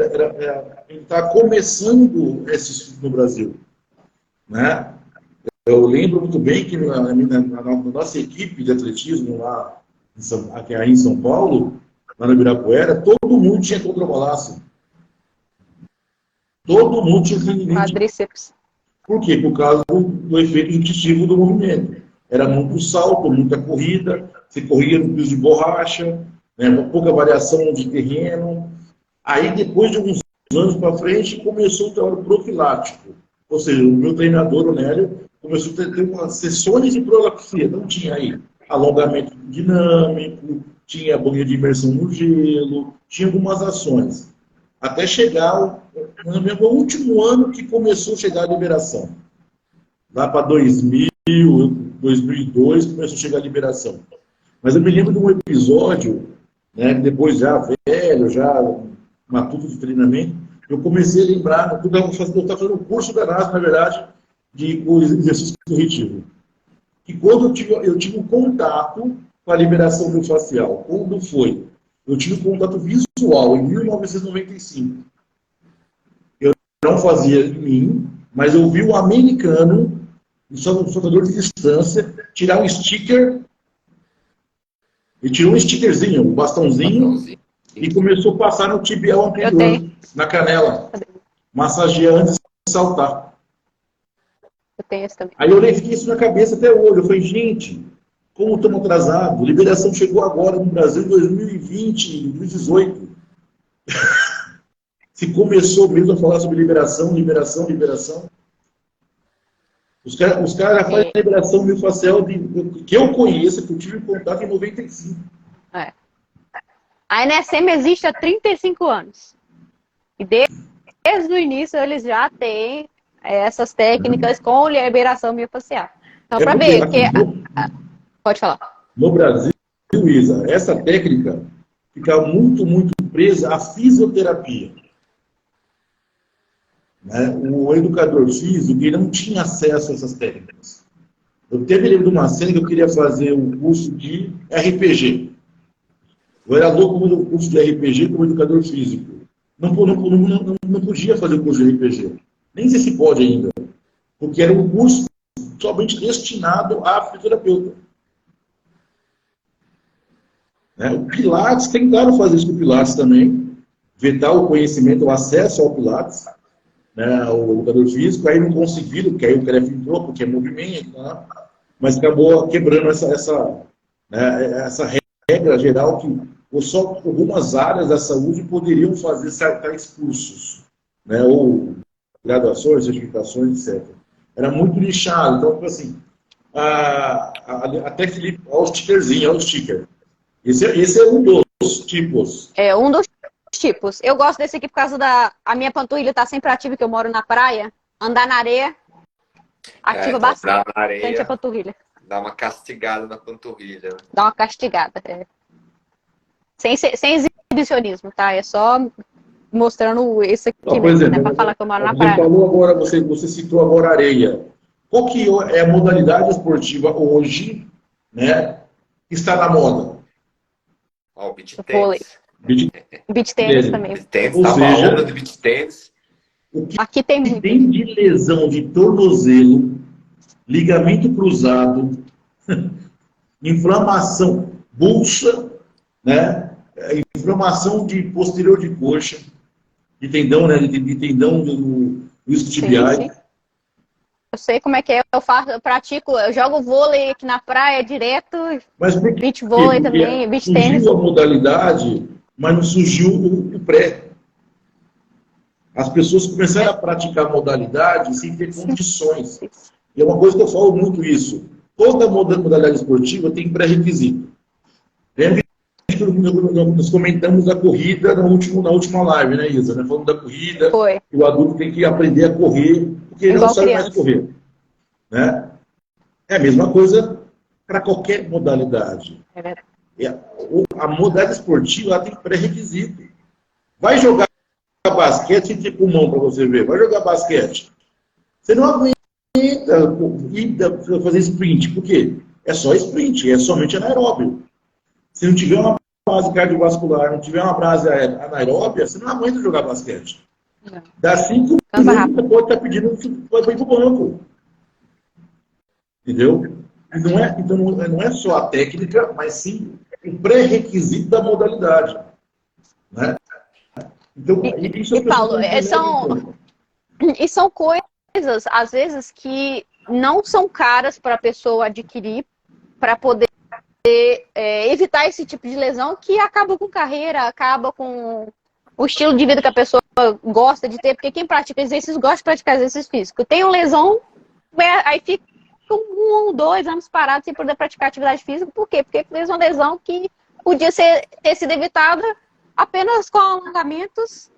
estava começando esse estudo no Brasil. Né? Eu lembro muito bem que na nossa equipe de atletismo lá em São Paulo, lá no Ibirapuera, todo mundo tinha condromalácia. Todo mundo tinha quadríceps. Por quê? Por causa do efeito repetitivo do movimento. Era muito salto, muita corrida, você corria no piso de borracha, né, pouca variação de terreno. Aí, depois de alguns anos para frente, começou o trabalho profilático. Ou seja, o meu treinador, o Nélio, começou a ter umas sessões de prolapsia. Não tinha aí alongamento dinâmico, tinha banho de imersão no gelo, tinha algumas ações. Até chegar no meu último ano que começou a chegar a liberação. Lá para 2000, 2002, começou a chegar a liberação. Mas eu me lembro de um episódio, né, depois já velho, já matuto de treinamento, eu comecei a lembrar, eu estava fazendo um curso da NASA, na verdade, de exercício corretivo. E quando eu tive um contato com a liberação miofascial, quando foi? Eu tive um contato visual em 1995. Eu não fazia em mim, mas eu vi um americano, um soltador de distância, tirar um sticker. Ele tirou um stickerzinho, um bastãozinho, e começou a passar no tibial anterior, na canela, massagear antes de saltar. Eu tenho esse também. Aí eu levei isso na cabeça até hoje. Eu falei, gente, como estamos atrasados? A liberação chegou agora no Brasil em 2020, 2018. Se começou mesmo a falar sobre liberação. Os caras já fazem liberação miofascial que eu conheço, que eu tive contato em 95. É. A NSM existe há 35 anos. E desde o início eles já têm essas técnicas com liberação miofascial. Então, para ver que... Pode falar. No Brasil, Isa, essa técnica fica muito, muito presa à fisioterapia. Né? O educador físico ele não tinha acesso a essas técnicas. Eu lembro de uma cena que eu queria fazer um curso de RPG. Eu era louco no curso de RPG como educador físico. Não podia fazer o curso de RPG. Nem sei se pode ainda. Porque era um curso somente destinado a fisioterapeuta. Né? O Pilates, tentaram fazer isso com o Pilates também. Vetar o conhecimento, o acesso ao Pilates. Né, o educador físico, aí não conseguiram, porque aí o CREF entrou, porque é movimento, né, mas acabou quebrando essa regra geral que só algumas áreas da saúde poderiam fazer certos cursos, né, ou graduações, certificações, etc. Era muito nichado, então, assim, até Felipe, olha o stickerzinho, olha o sticker. Esse é um dos tipos. É um dos tipos. Eu gosto desse aqui por causa a minha panturrilha tá sempre ativa, que eu moro na praia. Andar na areia ativa bastante na areia, a panturrilha. Dá uma castigada na panturrilha. Dá uma castigada. Sem exibicionismo, tá? É só mostrando esse aqui por mesmo, exemplo, né? Pra falar que eu moro na você praia. falou agora, você citou agora areia. Qual que é a modalidade esportiva hoje, né, que está na moda? Ó, o beach Vôlei. tennis. Beach tennis também. Beach tennis, Ou tá uma seja, onda de beach tennis. Aqui tem muito. Tem de lesão de tornozelo, ligamento cruzado, inflamação, bucha, né? Inflamação de posterior de coxa, de tendão, né? De tendão do isquiotibial. Sim. Eu sei como é que é. Eu pratico, eu jogo vôlei aqui na praia direto. Mas por quê? Beach vôlei Porque também, beach tennis. surgiu a modalidade, mas não surgiu o pré. As pessoas começaram a praticar a modalidade sem ter condições. E é uma coisa que eu falo muito isso. Toda modalidade esportiva tem pré-requisito. Lembra que nós comentamos da corrida na última live, né, Isa? Falando da corrida, Foi. que o adulto tem que aprender a correr, porque ele não sabe mais correr. Né? É a mesma coisa para qualquer modalidade. É verdade. A modalidade esportiva ela tem pré-requisito. Vai jogar basquete e ter pulmão para você ver. Vai jogar basquete. Você não aguenta fazer sprint. Por quê? É só sprint, é somente anaeróbio. Se não tiver uma base cardiovascular, não tiver uma base anaeróbia, você não aguenta jogar basquete. Não. Dá 5 minutos, você pode estar pedindo, você pode ir para o banco. Entendeu? Então não é só a técnica, mas sim o pré-requisito da modalidade. Né? Então, isso Paulo, são coisas, às vezes, que não são caras para a pessoa adquirir para poder evitar esse tipo de lesão que acaba com carreira, acaba com o estilo de vida que a pessoa gosta de ter, porque quem pratica exercício gosta de praticar exercício físico. Tem uma lesão, aí fica um, 2 anos parados sem poder praticar atividade física. Por quê? Porque fez uma lesão que podia ter sido evitada apenas com alongamentos,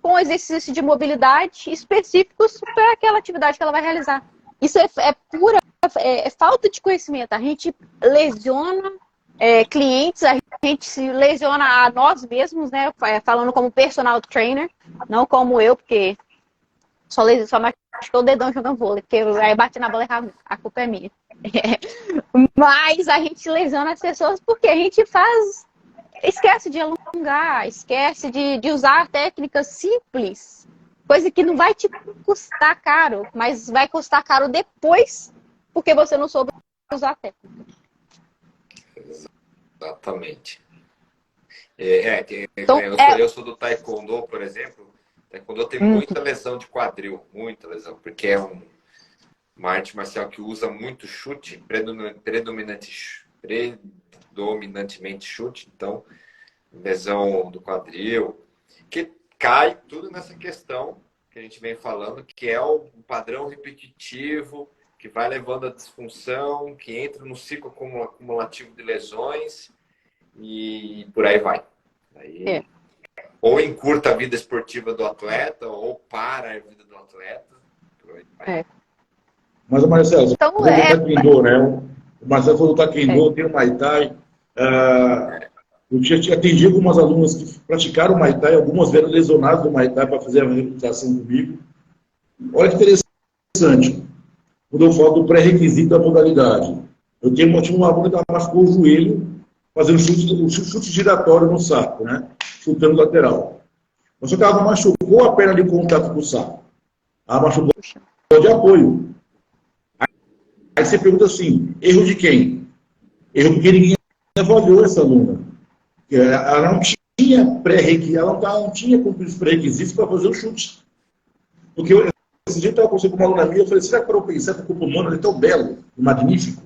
com exercícios de mobilidade específicos para aquela atividade que ela vai realizar. Isso é pura falta de conhecimento. A gente lesiona clientes, a gente se lesiona a nós mesmos, né? Falando como personal trainer, não como eu, porque só machucou o dedão jogando vôlei, porque aí bati na bola errado, a culpa é minha. Mas a gente lesiona as pessoas porque a gente esquece de alongar, esquece de usar técnicas simples, coisa que não vai te custar caro, mas vai custar caro depois, porque você não soube usar a técnica. Exatamente. Então, eu sou do Taekwondo, por exemplo. Taekwondo tem muita lesão de quadril, muita lesão, porque é uma arte marcial que usa muito chute, predominantemente chute, então lesão do quadril, que cai tudo nessa questão que a gente vem falando, que é o padrão repetitivo, que vai levando à disfunção, que entra no ciclo acumulativo de lesões e por aí vai. Aí, ou encurta a vida esportiva do atleta, ou para a vida do atleta. Por aí vai. Mas, Marcelo, então, você falou do Taekwondo, né? O Marcelo falou do Taekwondo, tem o Muay Thai. Eu tinha atendido algumas alunas que praticaram o Muay Thai, algumas vieram lesionadas do Muay Thai para fazer a reabilitação comigo. Olha que interessante. Quando eu falo do pré-requisito da modalidade. Eu tinha uma aluna que machucou o joelho fazendo chute giratório no saco, né? Chutando lateral. Mas só que ela não machucou a perna de contato com o saco. Ela machucou de apoio. Aí você pergunta assim, erro de quem? Erro porque ninguém avaliou essa aluna. Ela não tinha pré-requisitos, ela não tinha cumprido os pré-requisitos para fazer o chute. Porque esse dia eu estava conversando com uma aluna minha, eu falei, será que para eu pensar que o corpo humano é tão belo e magnífico,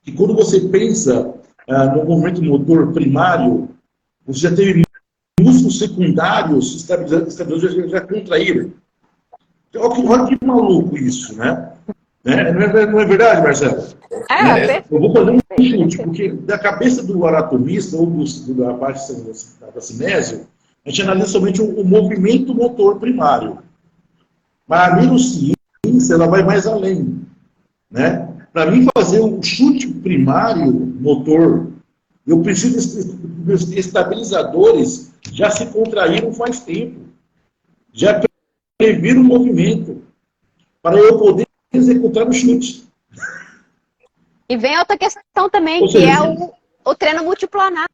que quando você pensa no movimento motor primário, você já teve músculos secundários estabilizadores já contraíram. Olha que maluco isso, né? Não é verdade, Marcelo? Eu vou fazer um chute, porque da cabeça do anatomista ou da parte da cinésio, a gente analisa somente o movimento motor primário. Mas a neurociência, ela vai mais além, né? Para mim fazer um chute primário motor, eu preciso dos estabilizadores já se contraíram faz tempo, já previram o movimento para eu poder executar o chute. E vem outra questão também, que é o treino multiplanar.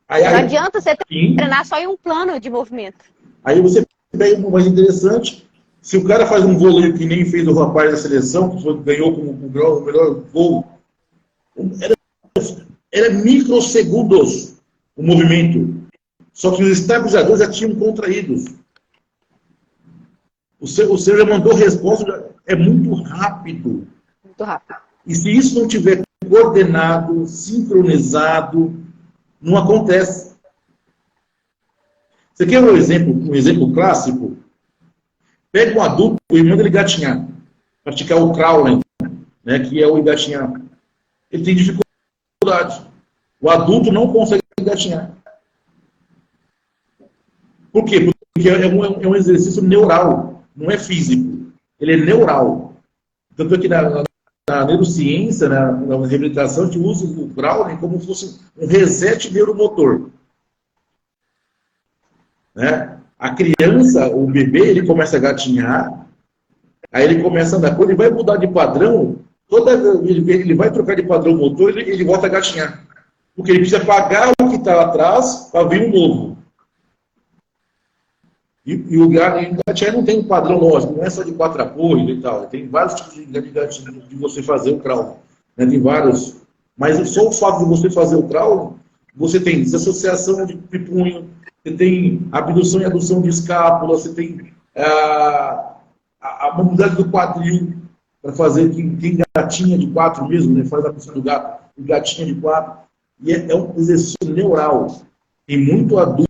Não adianta você treinar só em um plano de movimento. Aí você pega uma mais interessante. Se o cara faz um voleio que nem fez o rapaz da seleção, que ganhou como o melhor gol, era microsegundos o movimento. Só que os estabilizadores já tinham contraídos. O seu já mandou resposta, é muito rápido. Muito rápido. E se isso não tiver coordenado, sincronizado, não acontece. Você quer um exemplo clássico? Pega um adulto e manda ele gatinhar. Praticar o crawling, né, que é o engatinhar. Ele tem dificuldade. O adulto não consegue engatinhar. Por quê? Porque é um exercício neural, não é físico. Ele é neural. Tanto é que na neurociência, na reabilitação, a gente usa o crawling como se fosse um reset neuromotor. Né? A criança, o bebê, ele começa a gatinhar, aí ele começa a andar. Quando ele vai mudar de padrão, ele vai trocar de padrão motor, ele volta a gatinhar. Porque ele precisa pagar o que está atrás para vir um novo. E o gatinhar não tem um padrão lógico, não é só de 4 apoios e tal. Tem vários tipos de gatinho de você fazer o crawl. Né? Tem vários. Mas só o fato de você fazer o crawl, você tem desassociação de punho, você tem abdução e adução de escápula, você tem a mobilidade do quadril, para fazer quem gatinha de 4 mesmo, né? Faz a posição do gato, e gatinha de 4. E é um exercício neural. Tem muito adulto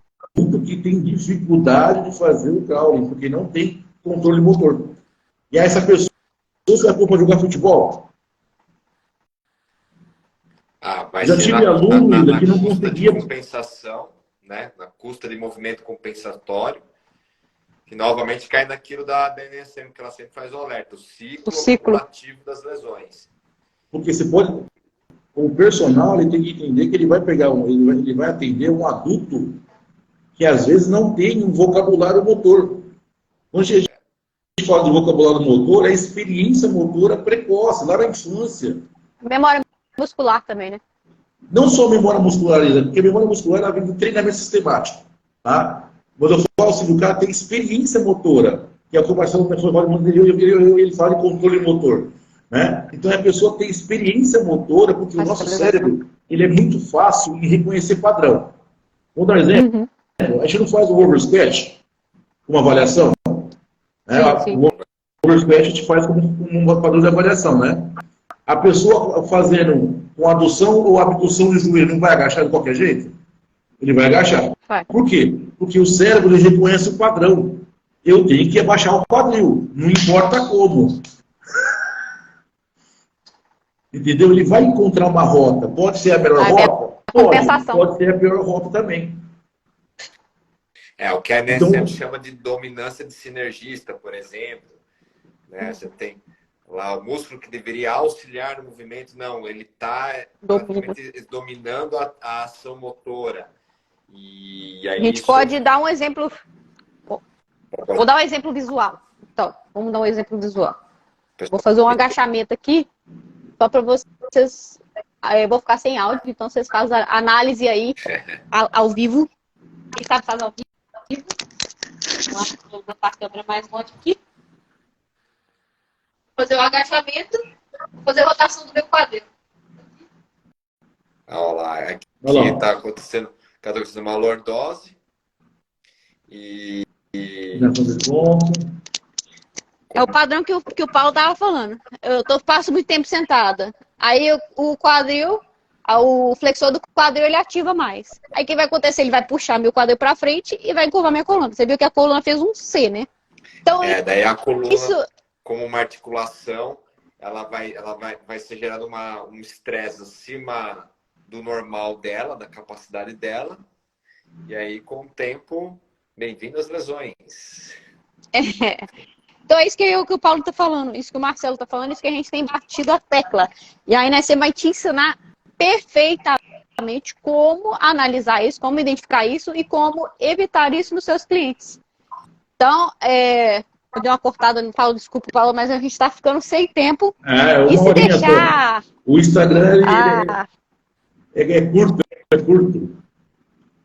que tem dificuldade de fazer o crawling, porque não tem controle motor. E aí essa pessoa se vai pôr para jogar futebol. vai Já ser tive aluno ainda que não custa de conseguia. compensação, né? Na custa de movimento compensatório, que novamente cai naquilo da NSM, que ela sempre faz o alerta, o O ciclo ciclo. acumulativo das lesões. Porque você pode. O personal ele tem que entender que ele vai pegar, ele vai atender um adulto que às vezes não tem um vocabulário motor. Quando a gente fala de vocabulário motor, é experiência motora precoce, lá na infância. Memória muscular também, né? Não só memória muscular, porque a memória muscular ela vem do treinamento sistemático. Tá? Quando eu falo assim, o cara tem experiência motora, que é o que o Marcelo ele fala de controle motor. Né? Então a pessoa tem experiência motora, porque o nosso cérebro ele é muito fácil em reconhecer padrão. Vamos dar um exemplo? A gente não faz o oversketch, uma avaliação. Né? Sim. O oversketch a gente faz como um padrão de avaliação. Né? A pessoa fazendo com adução ou abdução de joelho não vai agachar de qualquer jeito? Ele vai agachar. Vai. Por quê? Porque o cérebro ele reconhece o padrão. Eu tenho que abaixar o quadril, não importa como. Entendeu? Ele vai encontrar uma rota. Pode ser a melhor rota? Pode ser a pior rota também. É o que a NSM chama de dominância de sinergista, por exemplo. Né? Você tem lá o músculo que deveria auxiliar no movimento, não, ele está dominando a ação motora. E aí a gente pode dar um exemplo. Vou dar um exemplo visual. Então, vamos dar um exemplo visual. Vou fazer um agachamento aqui, só para vocês. Eu vou ficar sem áudio, então vocês fazem a análise aí ao vivo. Quem sabe fazer ao vivo? Vou botar a câmera mais longe aqui. Fazer o agachamento, fazer a rotação do meu quadril. Olha lá, aqui está acontecendo uma lordose é o padrão que o Paulo estava falando. Passo muito tempo sentada. Aí o quadril, o flexor do quadril, ele ativa mais. Aí o que vai acontecer? Ele vai puxar meu quadril para frente e vai encurvar minha coluna. Você viu que a coluna fez um C, né? Então, daí a coluna, como uma articulação, ela vai ser gerado um estresse acima do normal dela, da capacidade dela. E aí, com o tempo, bem-vindo às lesões. Então é isso que o Paulo está falando, isso que o Marcelo está falando, isso que a gente tem batido a tecla. E aí, né, você vai te ensinar perfeitamente como analisar isso, como identificar isso e como evitar isso nos seus clientes. Então, eu dei uma cortada no Paulo, desculpa, Paulo, mas a gente está ficando sem tempo. E se deixar... O Instagram é curto,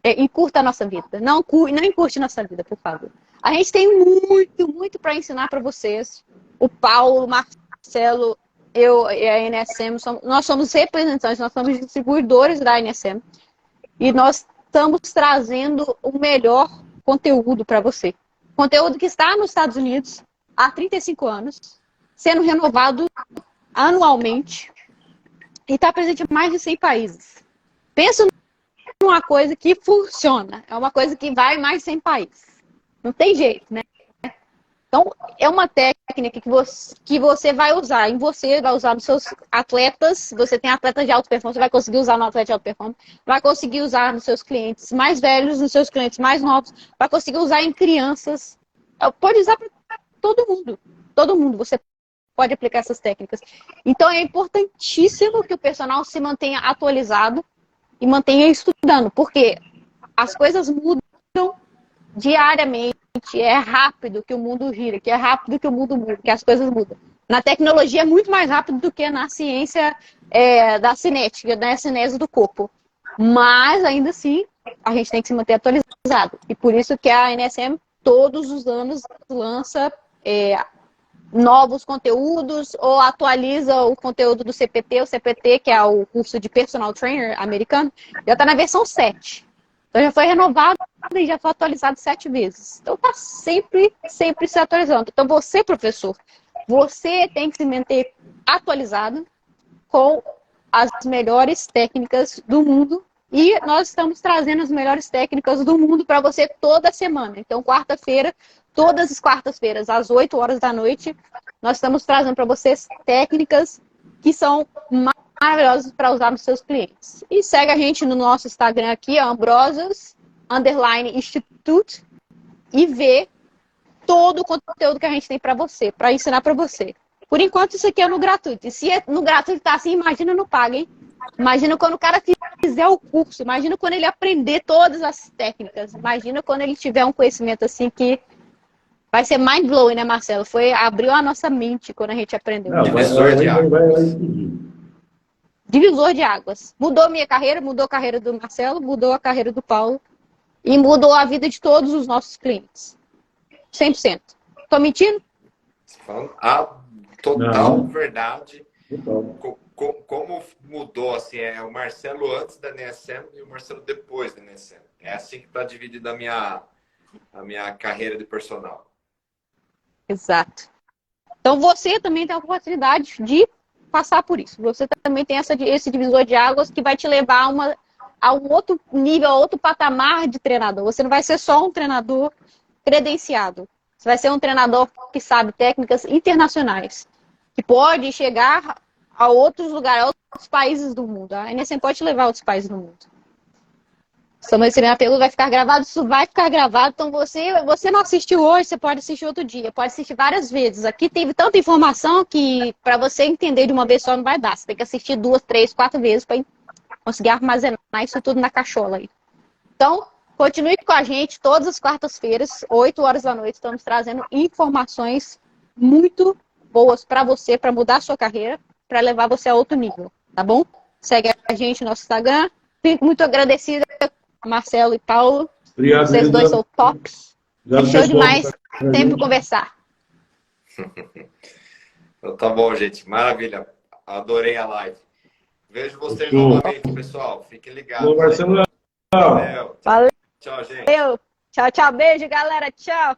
encurta a nossa vida. Não encurte nossa vida, por favor. A gente tem muito para ensinar para vocês. O Paulo, o Marcelo, eu e a NSM, nós somos representantes, nós somos distribuidores da NSM. E nós estamos trazendo o melhor conteúdo para você. Conteúdo que está nos Estados Unidos há 35 anos, sendo renovado anualmente e está presente em mais de 100 países. Pensa numa coisa que funciona, é uma coisa que vai em mais de 100 países. Não tem jeito, né? Então, é uma técnica que você vai usar em você, vai usar nos seus atletas. Você tem atletas de alta performance, você vai conseguir usar no atleta de alta performance, vai conseguir usar nos seus clientes mais velhos, nos seus clientes mais novos, vai conseguir usar em crianças. Pode usar para todo mundo. Todo mundo você pode aplicar essas técnicas. Então, é importantíssimo que o personal se mantenha atualizado e mantenha estudando, porque as coisas mudam diariamente. É rápido que o mundo gira, que é rápido que o mundo muda, que as coisas mudam. Na tecnologia é muito mais rápido do que na ciência da cinética, da cinese do corpo. Mas, ainda assim, a gente tem que se manter atualizado. E por isso que a NSM, todos os anos, lança novos conteúdos ou atualiza o conteúdo do CPT. O CPT, que é o curso de Personal Trainer americano, já está na versão 7. Então já foi renovado e já foi atualizado 7 vezes. Então está sempre se atualizando. Então você, professor, você tem que se manter atualizado com as melhores técnicas do mundo. E nós estamos trazendo as melhores técnicas do mundo para você toda semana. Então, quarta-feira, todas as quartas-feiras, às 8 horas da noite, nós estamos trazendo para vocês técnicas que são maravilhosos para usar nos seus clientes. E segue a gente no nosso Instagram aqui, Ambrosius_Institute, e vê todo o conteúdo que a gente tem para você, para ensinar para você. Por enquanto, isso aqui é no gratuito. E se no gratuito tá assim, imagina no pago, hein? Imagina quando o cara fizer o curso, imagina quando ele aprender todas as técnicas, imagina quando ele tiver um conhecimento assim que vai ser mind-blowing, né, Marcelo? Abriu a nossa mente quando a gente aprendeu. Não, Divisor de águas. vai explodir. Divisor de águas. Mudou minha carreira, mudou a carreira do Marcelo, mudou a carreira do Paulo e mudou a vida de todos os nossos clientes. 100%. Tô mentindo? Falando a total verdade. Total. Como mudou, assim, o Marcelo antes da NSM e o Marcelo depois da NSM. É assim que está dividida a minha carreira de personal. Exato. Então você também tem a oportunidade de passar por isso. Você também tem esse divisor de águas que vai te levar a um outro nível, a outro patamar de treinador. Você não vai ser só um treinador credenciado. Você vai ser um treinador que sabe técnicas internacionais, que pode chegar a outros lugares, a outros países do mundo. A NSM pode te levar a outros países do mundo. Estamos recebendo a pergunta, vai ficar gravado? Isso vai ficar gravado. Então, você não assistiu hoje, você pode assistir outro dia. Pode assistir várias vezes. Aqui teve tanta informação que para você entender de uma vez só não vai dar. Você tem que assistir 2, 3, 4 vezes para conseguir armazenar isso tudo na cachola aí. Então, continue com a gente todas as quartas-feiras, 8 horas da noite. Estamos trazendo informações muito boas para você, para mudar a sua carreira, para levar você a outro nível, tá bom? Segue a gente no nosso Instagram. Fico muito agradecida, Marcelo e Paulo. Obrigado, vocês dois são tops. É show demais. Sempre conversar. Então tá bom, gente. Maravilha. Adorei a live. Vejo vocês novamente, pessoal. Fiquem ligados. Ô, Marcelo. Valeu. Valeu. Tchau, gente. Tchau, tchau. Beijo, galera. Tchau.